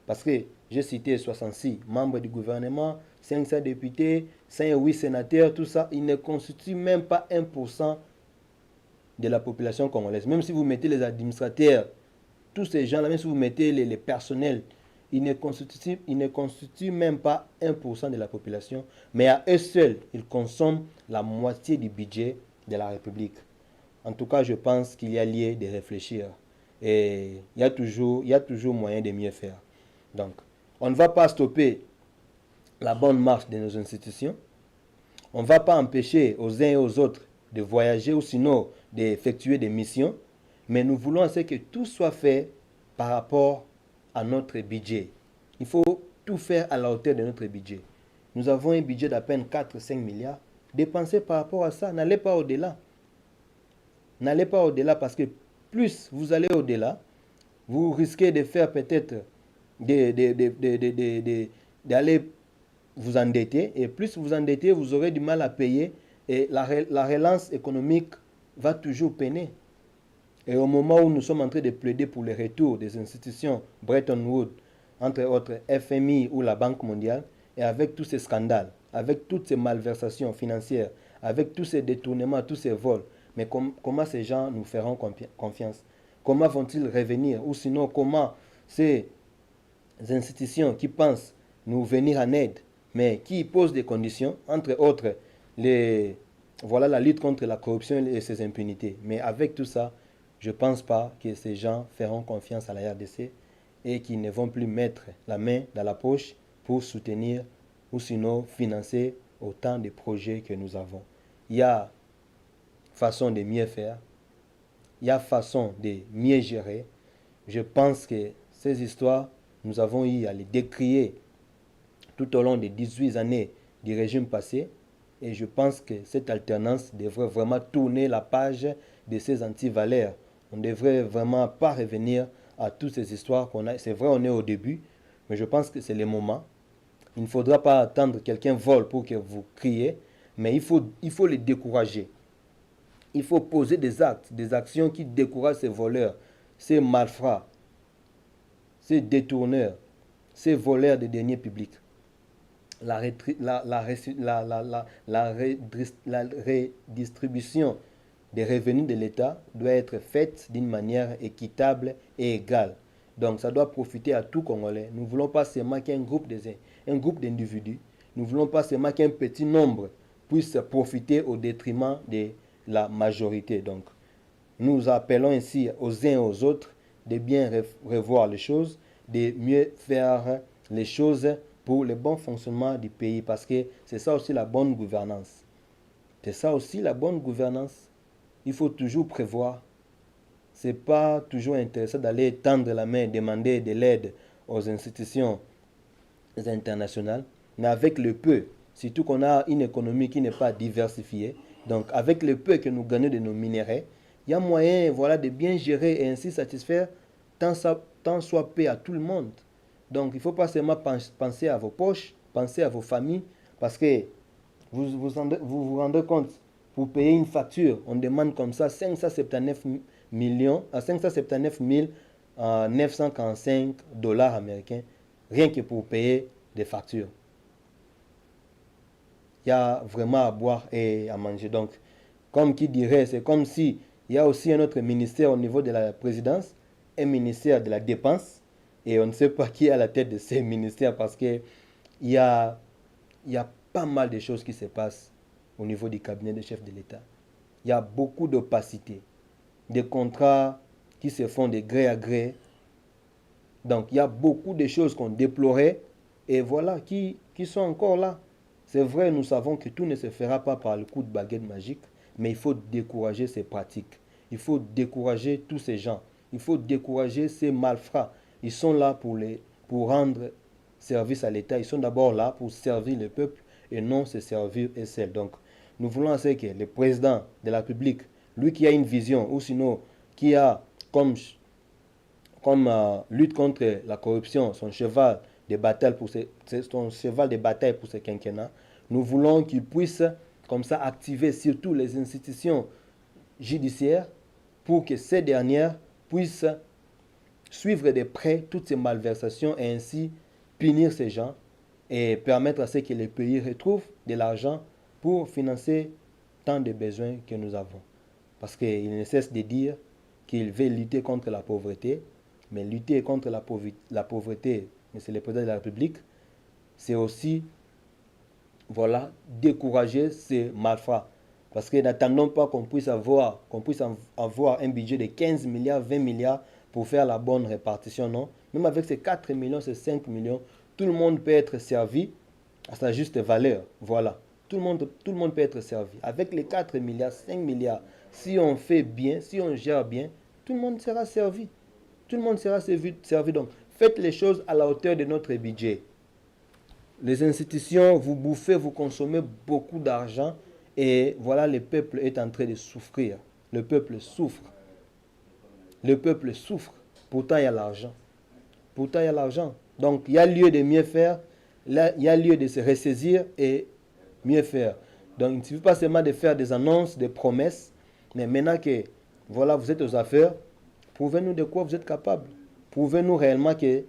Parce que j'ai cité 66 membres du gouvernement, 500 députés, 108 sénateurs, tout ça, ils ne constituent même pas 1% de la population congolaise. Même si vous mettez les administrateurs, tous ces gens-là, même si vous mettez les personnels, ils ne constituent même pas 1% de la population, mais à eux seuls, ils consomment la moitié du budget de la République. En tout cas, je pense qu'il y a lieu de réfléchir. Et il y a toujours moyen de mieux faire. Donc, on ne va pas stopper la bonne marche de nos institutions. On ne va pas empêcher aux uns et aux autres de voyager ou sinon d'effectuer des missions. Mais nous voulons que tout soit fait par rapport à notre budget. Il faut tout faire à la hauteur de notre budget. Nous avons un budget d'à peine 4-5 milliards. Dépensez par rapport à ça. N'allez pas au-delà. N'allez pas au-delà parce que plus vous allez au-delà, vous risquez de faire peut-être d'aller vous endetter. Et plus vous endettez, vous aurez du mal à payer. Et la relance économique va toujours peiner. Et au moment où nous sommes en train de plaider pour le retour des institutions Bretton Woods, entre autres FMI ou la Banque mondiale, et avec tous ces scandales, avec toutes ces malversations financières, avec tous ces détournements, tous ces vols, mais comment ces gens nous feront confiance? Comment vont-ils revenir? Ou sinon, comment ces institutions qui pensent nous venir en aide, mais qui posent des conditions, entre autres, la lutte contre la corruption et ses impunités. Mais avec tout ça, je ne pense pas que ces gens feront confiance à la RDC et qu'ils ne vont plus mettre la main dans la poche pour soutenir ou sinon financer autant de projets que nous avons. Il y a façon de mieux faire, il y a façon de mieux gérer. Je pense que ces histoires, nous avons eu à les décrier tout au long des 18 années du régime passé. Et je pense que cette alternance devrait vraiment tourner la page de ces antivaleurs. On ne devrait vraiment pas revenir à toutes ces histoires qu'on a. C'est vrai, on est au début, mais je pense que c'est le moment. Il ne faudra pas attendre que quelqu'un vole pour que vous criez, mais il faut les décourager. Il faut poser des actes, des actions qui découragent ces voleurs, ces malfrats, ces détourneurs, ces voleurs de deniers publics. La redistribution des revenus de l'État doit être faite d'une manière équitable et égale. Donc ça doit profiter à tout Congolais. Nous ne voulons pas seulement qu'un groupe d'individus, nous ne voulons pas seulement qu'un petit nombre puisse profiter au détriment de la majorité. Donc nous appelons ainsi aux uns et aux autres de bien revoir les choses, de mieux faire les choses pour le bon fonctionnement du pays, parce que c'est ça aussi la bonne gouvernance. C'est ça aussi la bonne gouvernance. Il faut toujours prévoir. Ce n'est pas toujours intéressant d'aller tendre la main, demander de l'aide aux institutions internationales, mais avec le peu, surtout qu'on a une économie qui n'est pas diversifiée, donc avec le peu que nous gagnons de nos minéraux, il y a moyen de bien gérer et ainsi satisfaire tant soit peu à tout le monde. Donc il ne faut pas seulement penser à vos poches, penser à vos familles, parce que vous rendez compte, pour payer une facture, on demande comme ça 579 945 dollars américains, rien que pour payer des factures. Il y a vraiment à boire et à manger. Donc, comme qui dirait, c'est comme si il y a aussi un autre ministère au niveau de la présidence, un ministère de la dépense, et on ne sait pas qui est à la tête de ces ministères parce qu'il y a pas mal de choses qui se passent au niveau du cabinet du chef de l'État. Il y a beaucoup d'opacité, des contrats qui se font de gré à gré. Donc il y a beaucoup de choses qu'on déplorait et voilà qui sont encore là. C'est vrai, nous savons que tout ne se fera pas par le coup de baguette magique, mais il faut décourager ces pratiques. Il faut décourager tous ces gens. Il faut décourager ces malfrats. Ils sont là pour rendre service à l'État. Ils sont d'abord là pour servir le peuple et non se servir et seul. Donc, nous voulons que le président de la République, lui qui a une vision, ou sinon qui a comme lutte contre la corruption, son cheval de bataille pour ce quinquennat, nous voulons qu'il puisse comme ça activer surtout les institutions judiciaires pour que ces dernières puissent suivre de près toutes ces malversations et ainsi punir ces gens et permettre à ce que les pays retrouvent de l'argent pour financer tant de besoins que nous avons. Parce qu'il ne cesse de dire qu'il veut lutter contre la pauvreté, mais lutter contre la pauvreté, mais c'est le président de la République, c'est aussi décourager ces malfrats. Parce que n'attendons pas qu'on puisse avoir un budget de 15 milliards, 20 milliards pour faire la bonne répartition, non. Même avec ces 4 millions, ces 5 millions, tout le monde peut être servi à sa juste valeur. Voilà. Tout le monde peut être servi. Avec les 4 milliards, 5 milliards, si on fait bien, si on gère bien, tout le monde sera servi. Tout le monde sera servi. Donc, faites les choses à la hauteur de notre budget. Les institutions, vous bouffez, vous consommez beaucoup d'argent et voilà, le peuple est en train de souffrir. Le peuple souffre. Le peuple souffre. Pourtant, il y a l'argent. Pourtant, il y a l'argent. Donc, il y a lieu de mieux faire. Là, il y a lieu de se ressaisir et mieux faire. Donc, il ne suffit pas seulement de faire des annonces, des promesses, mais maintenant que voilà, vous êtes aux affaires, prouvez-nous de quoi vous êtes capable. Prouvez-nous réellement que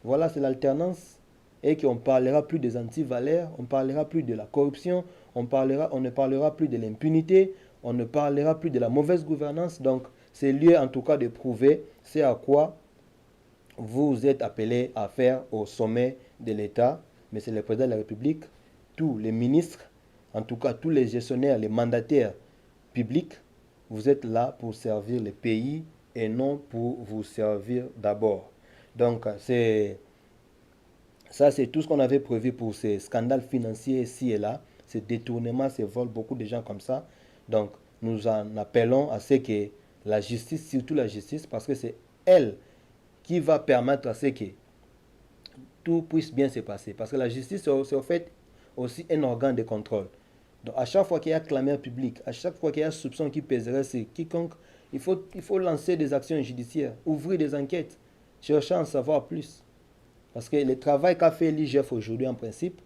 voilà, c'est l'alternance et qu'on ne parlera plus des antivaleurs, on ne parlera plus de la corruption, on ne parlera plus de l'impunité, on ne parlera plus de la mauvaise gouvernance. Donc, c'est lieu en tout cas de prouver c'est à quoi vous êtes appelés à faire au sommet de l'État, mais c'est le président de la République, tous les ministres, en tout cas tous les gestionnaires, les mandataires publics, vous êtes là pour servir le pays et non pour vous servir d'abord. Donc, c'est tout ce qu'on avait prévu pour ces scandales financiers ici et là, ces détournements, ces vols, beaucoup de gens comme ça. Donc, nous en appelons à ce que la justice, surtout la justice, parce que c'est elle qui va permettre à ce que tout puisse bien se passer. Parce que la justice, c'est en fait aussi un organe de contrôle. Donc, à chaque fois qu'il y a clameur publique, à chaque fois qu'il y a soupçon qui pèserait sur quiconque, il faut lancer des actions judiciaires, ouvrir des enquêtes, chercher à en savoir plus. Parce que le travail qu'a fait l'IGF aujourd'hui, en principe,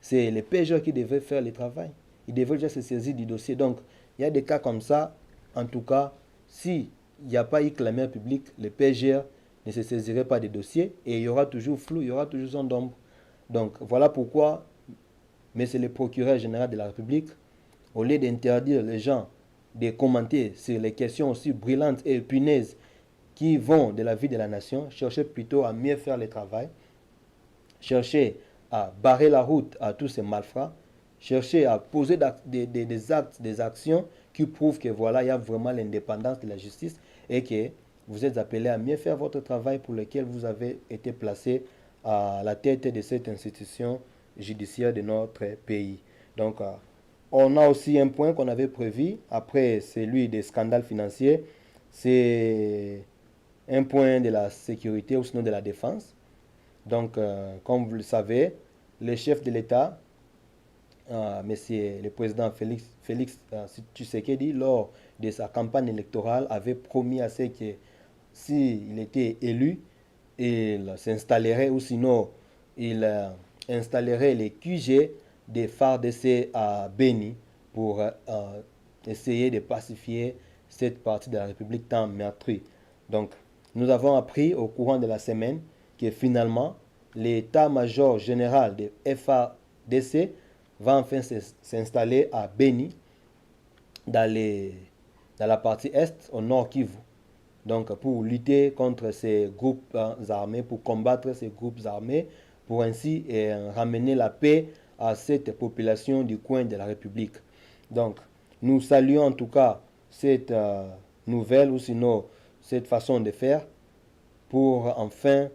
c'est les PGR qui devaient faire le travail. Ils devaient déjà se saisir du dossier. Donc, il y a des cas comme ça. En tout cas, s'il n'y a pas eu clameur publique, les PGR ne se saisiraient pas des dossiers et il y aura toujours flou, il y aura toujours zone d'ombre. Donc, voilà pourquoi, mais c'est le procureur général de la République, au lieu d'interdire les gens de commenter sur les questions aussi brillantes et épineuses qui vont de la vie de la nation, chercher plutôt à mieux faire le travail, chercher à barrer la route à tous ces malfrats, chercher à poser des actes, des actions qui prouvent que voilà, il y a vraiment l'indépendance de la justice et que vous êtes appelés à mieux faire votre travail pour lequel vous avez été placé à la tête de cette institution judiciaire de notre pays. Donc, on a aussi un point qu'on avait prévu, après celui des scandales financiers, c'est un point de la sécurité ou sinon de la défense. Donc, comme vous le savez, le chef de l'État, monsieur le président Félix Tshisekedi, lors de sa campagne électorale, avait promis à ce que s'il était élu, il s'installerait ou sinon il installerait les QG des FARDC à Beni pour essayer de pacifier cette partie de la République tant meurtrie. Donc, nous avons appris au courant de la semaine que finalement, l'état-major général de FARDC va enfin s'installer à Beni, dans la partie est, au nord Kivu. Donc, pour lutter contre ces groupes armés, pour combattre ces groupes armés, pour ainsi ramener la paix à cette population du coin de la République. Donc, nous saluons en tout cas cette nouvelle ou sinon cette façon de faire pour enfin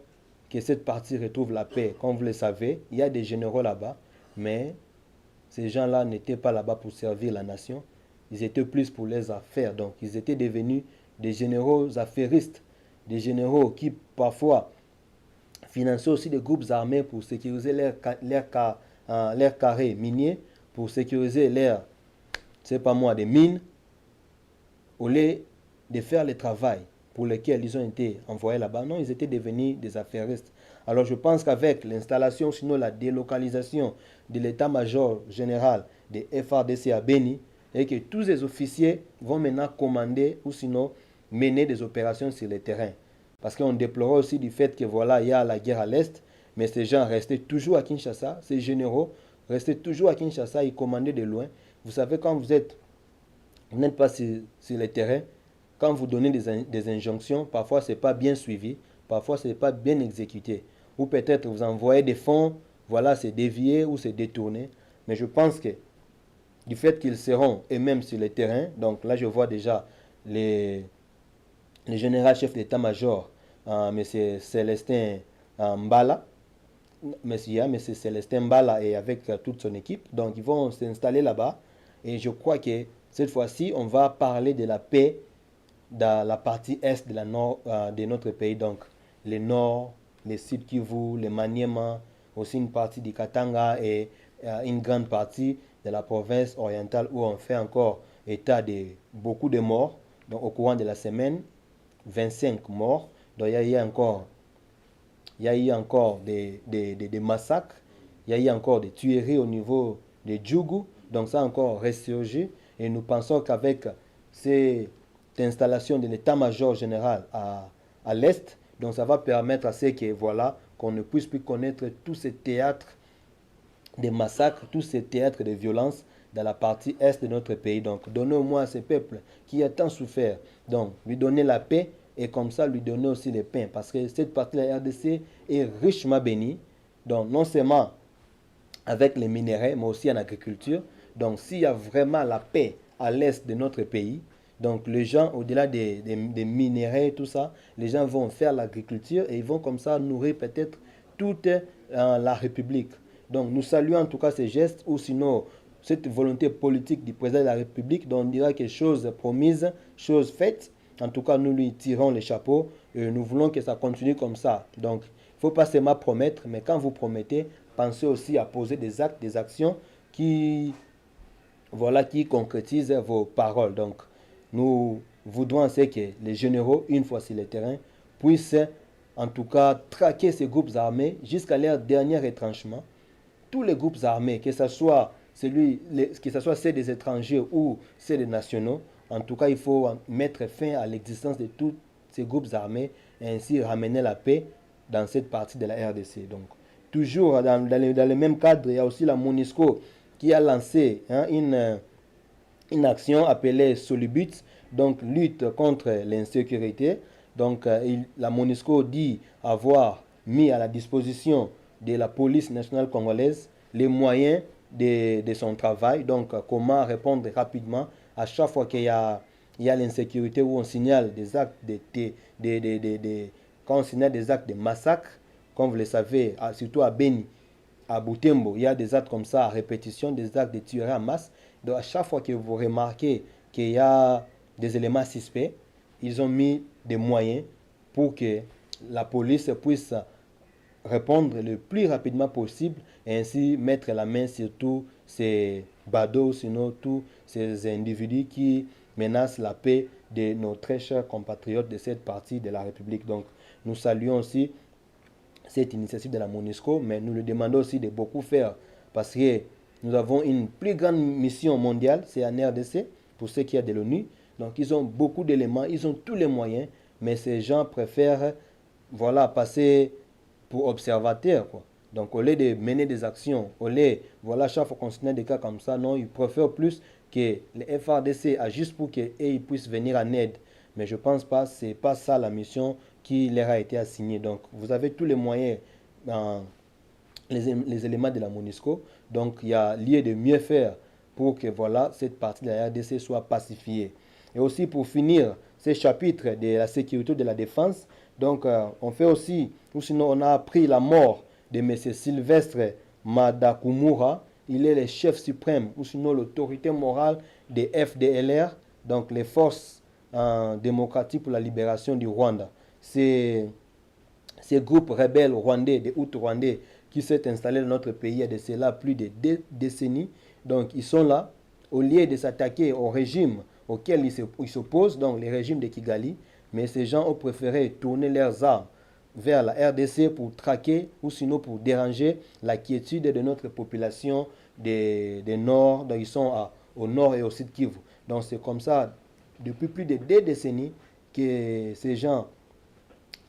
que cette partie retrouve la paix. Comme vous le savez, il y a des généraux là-bas, mais ces gens-là n'étaient pas là-bas pour servir la nation, ils étaient plus pour les affaires. Donc, ils étaient devenus des généraux affairistes, des généraux qui parfois finançaient aussi des groupes armés pour sécuriser leurs carrés miniers, pour sécuriser leurs, des mines, au lieu de faire le travail pour lequel ils ont été envoyés là-bas. Non, ils étaient devenus des affairistes. Alors je pense qu'avec l'installation, sinon la délocalisation de l'état-major général de FARDC à Beni, et que tous les officiers vont maintenant commander ou sinon mener des opérations sur le terrain. Parce qu'on déplorait aussi du fait que voilà, il y a la guerre à l'Est, mais ces gens restaient toujours à Kinshasa, ces généraux restaient toujours à Kinshasa, ils commandaient de loin. Vous savez, quand vous n'êtes pas sur le terrain, quand vous donnez des injonctions, parfois ce n'est pas bien suivi, parfois ce n'est pas bien exécuté. Ou peut-être vous envoyez des fonds, voilà, c'est dévié ou c'est détourné. Mais je pense que du fait qu'ils seront eux-mêmes sur le terrain. Donc là, je vois déjà le général chef d'état-major, M. Célestin Mbala, M. Célestin Mbala et avec toute son équipe. Donc ils vont s'installer là-bas. Et je crois que cette fois-ci, on va parler de la paix dans la partie est de notre pays. Donc le nord, les Sud Kivu, les Maniema, aussi une partie du Katanga et une grande partie de la province orientale où on fait encore état de beaucoup de morts. Donc au courant de la semaine, 25 morts. Donc il y a eu encore des massacres, il y a eu encore des tueries au niveau de Djougou. Donc ça a encore ressurgi et nous pensons qu'avec cette installation de l'état-major général à l'Est, donc ça va permettre à ce que voilà, qu'on ne puisse plus connaître tous ces théâtres de massacres, tous ces théâtres de violence dans la partie est de notre pays. Donc donnez au moins à ce peuple qui a tant souffert, donc lui donner la paix et comme ça lui donner aussi le pain. Parce que cette partie de la RDC est richement bénie, donc non seulement avec les minéraux, mais aussi en agriculture. Donc s'il y a vraiment la paix à l'est de notre pays, donc les gens, au-delà des minéraux et tout ça, les gens vont faire l'agriculture et ils vont comme ça nourrir peut-être toute la République. Donc nous saluons en tout cas ces gestes ou sinon cette volonté politique du président de la République. Donc on dira que chose promise, chose faite. En tout cas, nous lui tirons les chapeaux et nous voulons que ça continue comme ça. Donc il ne faut pas seulement promettre, mais quand vous promettez, pensez aussi à poser des actes, des actions qui concrétisent vos paroles. Donc nous voudrons que les généraux, une fois sur le terrain, puissent en tout cas traquer ces groupes armés jusqu'à leur dernier retranchement. Tous les groupes armés, que ce soit ceux des étrangers ou ceux des nationaux, en tout cas, il faut mettre fin à l'existence de tous ces groupes armés et ainsi ramener la paix dans cette partie de la RDC. Donc, toujours dans le même cadre, il y a aussi la MONUSCO qui a lancé une action appelée Solubut, donc lutte contre l'insécurité. Donc la MONUSCO dit avoir mis à la disposition de la police nationale congolaise les moyens de son travail. Donc comment répondre rapidement à chaque fois qu'il y a l'insécurité où on signale des actes quand on signale des actes de massacre, comme vous le savez, surtout à Beni, à Butembo, il y a des actes comme ça à répétition, des actes de tuerie en masse. Donc à chaque fois que vous remarquez qu'il y a des éléments suspects, ils ont mis des moyens pour que la police puisse répondre le plus rapidement possible et ainsi mettre la main sur tous ces badauds, sinon tous ces individus qui menacent la paix de nos très chers compatriotes de cette partie de la République. Donc nous saluons aussi cette initiative de la MONUSCO, mais nous le demandons aussi de beaucoup faire parce que nous avons une plus grande mission mondiale, c'est en RDC, pour ceux qui sont de l'ONU. Donc ils ont beaucoup d'éléments, ils ont tous les moyens, mais ces gens préfèrent passer pour observateurs, quoi. Donc au lieu de mener des actions, chaque fois qu'on signe des cas comme ça, non, ils préfèrent plus que les FRDC agissent pour qu'ils puissent venir en aide. Mais je ne pense pas, ce n'est pas ça la mission qui leur a été assignée. Donc vous avez tous les moyens, les éléments de la MONUSCO. Donc il y a lieu de mieux faire pour que cette partie de la RDC soit pacifiée. Et aussi pour finir ces chapitres de la sécurité de la défense, donc on fait aussi, ou sinon on a appris la mort de M. Sylvestre Madakumura. Il est le chef suprême, ou sinon l'autorité morale des FDLR, donc les forces démocratiques pour la libération du Rwanda. C'est ces groupes rebelles rwandais, des Hutus rwandais, qui s'est installé dans notre pays il y a de cela plus de 2 décennies. Donc ils sont là, au lieu de s'attaquer au régime auquel ils s'opposent, donc le régime de Kigali, mais ces gens ont préféré tourner leurs armes vers la RDC pour traquer ou sinon pour déranger la quiétude de notre population des Nord. Donc ils sont au Nord et au Sud Kivu. Donc c'est comme ça, depuis plus de 2 décennies, que ces gens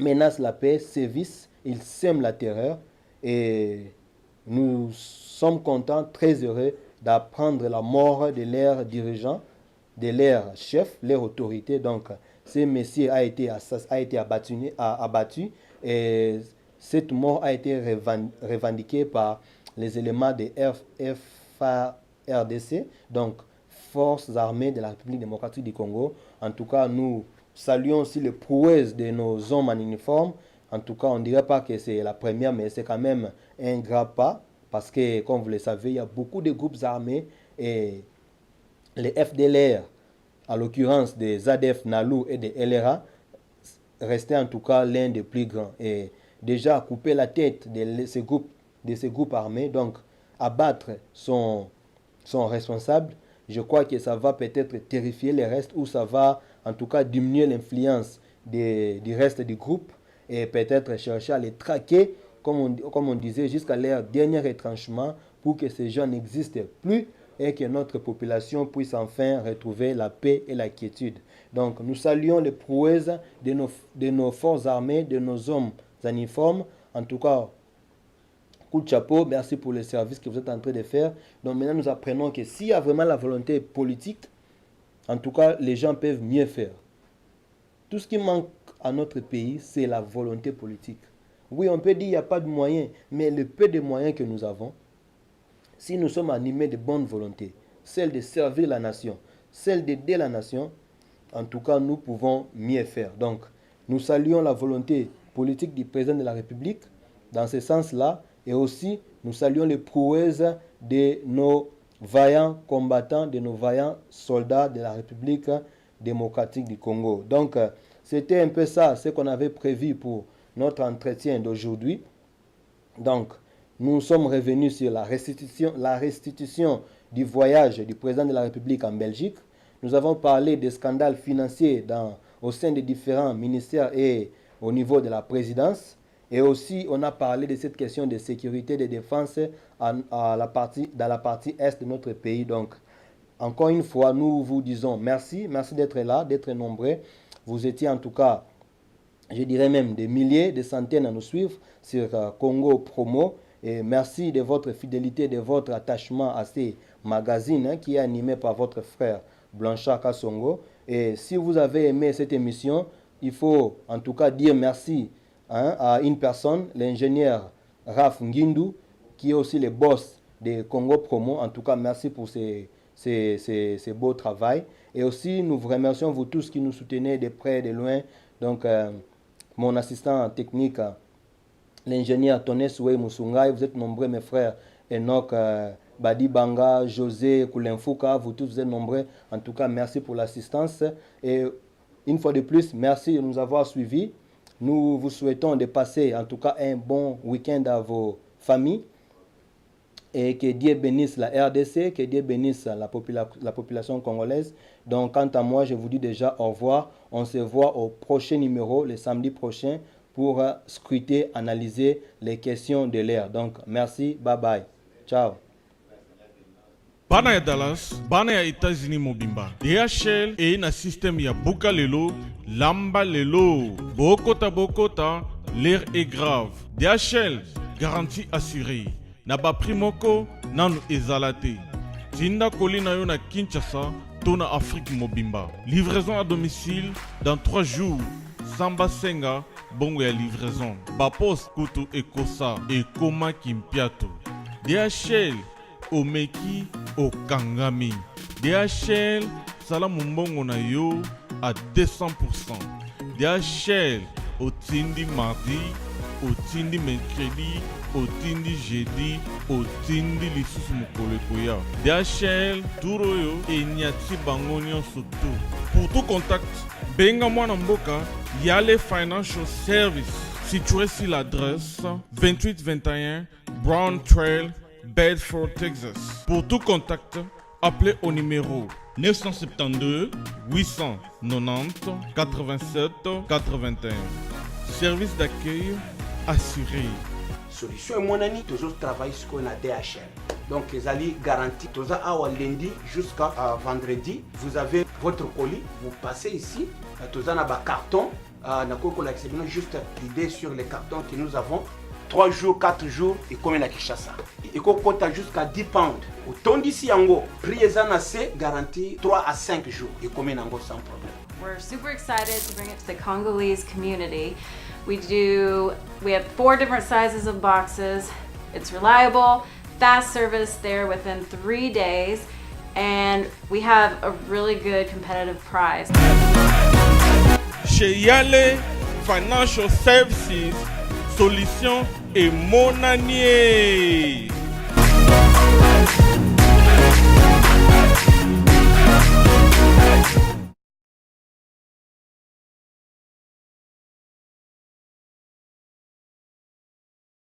menacent la paix, sévissent, ils sèment la terreur. Et nous sommes contents, très heureux d'apprendre la mort de leurs dirigeants, de leurs chefs, leur autorité. Donc, ce monsieur a été abattu et cette mort a été revendiquée par les éléments de FARDC, donc Forces armées de la République démocratique du Congo. En tout cas, nous saluons aussi les prouesses de nos hommes en uniforme. En tout cas, on ne dirait pas que c'est la première, mais c'est quand même un grand pas. Parce que, comme vous le savez, il y a beaucoup de groupes armés et les FDLR, à l'occurrence des ADF Nalu et des LRA, restaient en tout cas l'un des plus grands. Et déjà, couper la tête de ces groupes armés, donc abattre son responsable, je crois que ça va peut-être terrifier les restes ou ça va en tout cas diminuer l'influence du reste du groupe et peut-être chercher à les traquer, comme on disait, jusqu'à leur dernier retranchement pour que ces gens n'existent plus et que notre population puisse enfin retrouver la paix et la quiétude. Donc nous saluons les prouesses de nos forces armées, de nos hommes en uniforme. En tout cas, coup de chapeau, merci pour le service que vous êtes en train de faire. Donc maintenant, nous apprenons que s'il y a vraiment la volonté politique, en tout cas, les gens peuvent mieux faire. Tout ce qui manque à notre pays, c'est la volonté politique. Oui, on peut dire qu'il n'y a pas de moyens, mais le peu de moyens que nous avons, si nous sommes animés de bonne volonté, celle de servir la nation, celle d'aider la nation, en tout cas, nous pouvons mieux faire. Donc, nous saluons la volonté politique du président de la République dans ce sens-là. Et aussi, nous saluons les prouesses de nos vaillants combattants, de nos vaillants soldats de la République démocratique du Congo. Donc, c'était un peu ça, ce qu'on avait prévu pour notre entretien d'aujourd'hui. Donc, nous sommes revenus sur la restitution du voyage du président de la République en Belgique. Nous avons parlé des scandales financiers au sein des différents ministères et au niveau de la présidence. Et aussi, on a parlé de cette question de sécurité, de défense dans la partie est de notre pays. Donc, encore une fois, nous vous disons merci. Merci d'être là, d'être nombreux. Vous étiez en tout cas, je dirais même des milliers, des centaines à nous suivre sur Congo Promo. Et merci de votre fidélité, de votre attachement à ces magazines qui est animé par votre frère Blanchard Kassongo. Et si vous avez aimé cette émission, il faut en tout cas dire merci à une personne, l'ingénieur Raf Ngindu, qui est aussi le boss de Congo Promo. En tout cas, merci pour ces beaux travail. Et aussi, nous vous remercions, vous tous qui nous soutenez de près et de loin. Donc, mon assistant technique, l'ingénieur Toné Soué Moussoungaï, vous êtes nombreux, mes frères. Enoch, Badi Banga, José Koulenfouka, vous tous, vous êtes nombreux. En tout cas, merci pour l'assistance. Et une fois de plus, merci de nous avoir suivis. Nous vous souhaitons de passer en tout cas un bon week-end à vos familles et que Dieu bénisse la RDC, que Dieu bénisse la population congolaise. Donc quant à moi, je vous dis déjà au revoir. On se voit au prochain numéro, le samedi prochain, pour scruter, analyser les questions de l'heure. Donc merci, bye bye. Ciao. Bana ya Dallas, bana ya États-Unis mobimba. DHL et na système ya buka lelo, lamba lelo. Bokota, l'air est grave. DHL, garantie assurée. Na ba primoko, nanu ezalate. Tinda kolina yo na Kinshasa, tona Afrique mobimba. Livraison à domicile dans 3 jours. Samba Senga, bongo ya livraison. Bapos kutu ekosa, ekoma kimpiato. DHL, omeki okangami. DHL salamu mbongo na yo à 200%. DHL otindi mardi, otindi mercredi, otindi jeudi, otindi lisusu mokolo ekoya. DHL turo yo enyati bango nyonso tu. Pour tout contact, benga mwana mboka Yale Financial Service, situé sur l'adresse 2821 Brown Trail, Bedford, Texas. Pour tout contact, appelez au numéro 972 890 87 81. Service d'accueil assuré. Solution et mon ami, toujours travailler sur la DHL. Donc, les alliés garantis, toujours à lundi jusqu'à vendredi, vous avez votre colis, vous passez ici, toujours dans le carton, juste l'idée sur les cartons que nous avons. 3 jours, 4 jours, et comme à Kinshasa. Et qu'on compte jusqu'à 10 pounds. Autant d'ici, prix est garanti 3 à 5 jours, et comme sans problème. We're super excited to bring it to the Congolese community. We have 4 different sizes of boxes. It's reliable, fast service there within 3 days, and we have a really good competitive price. Chez Yale Financial Services, solution et monanier.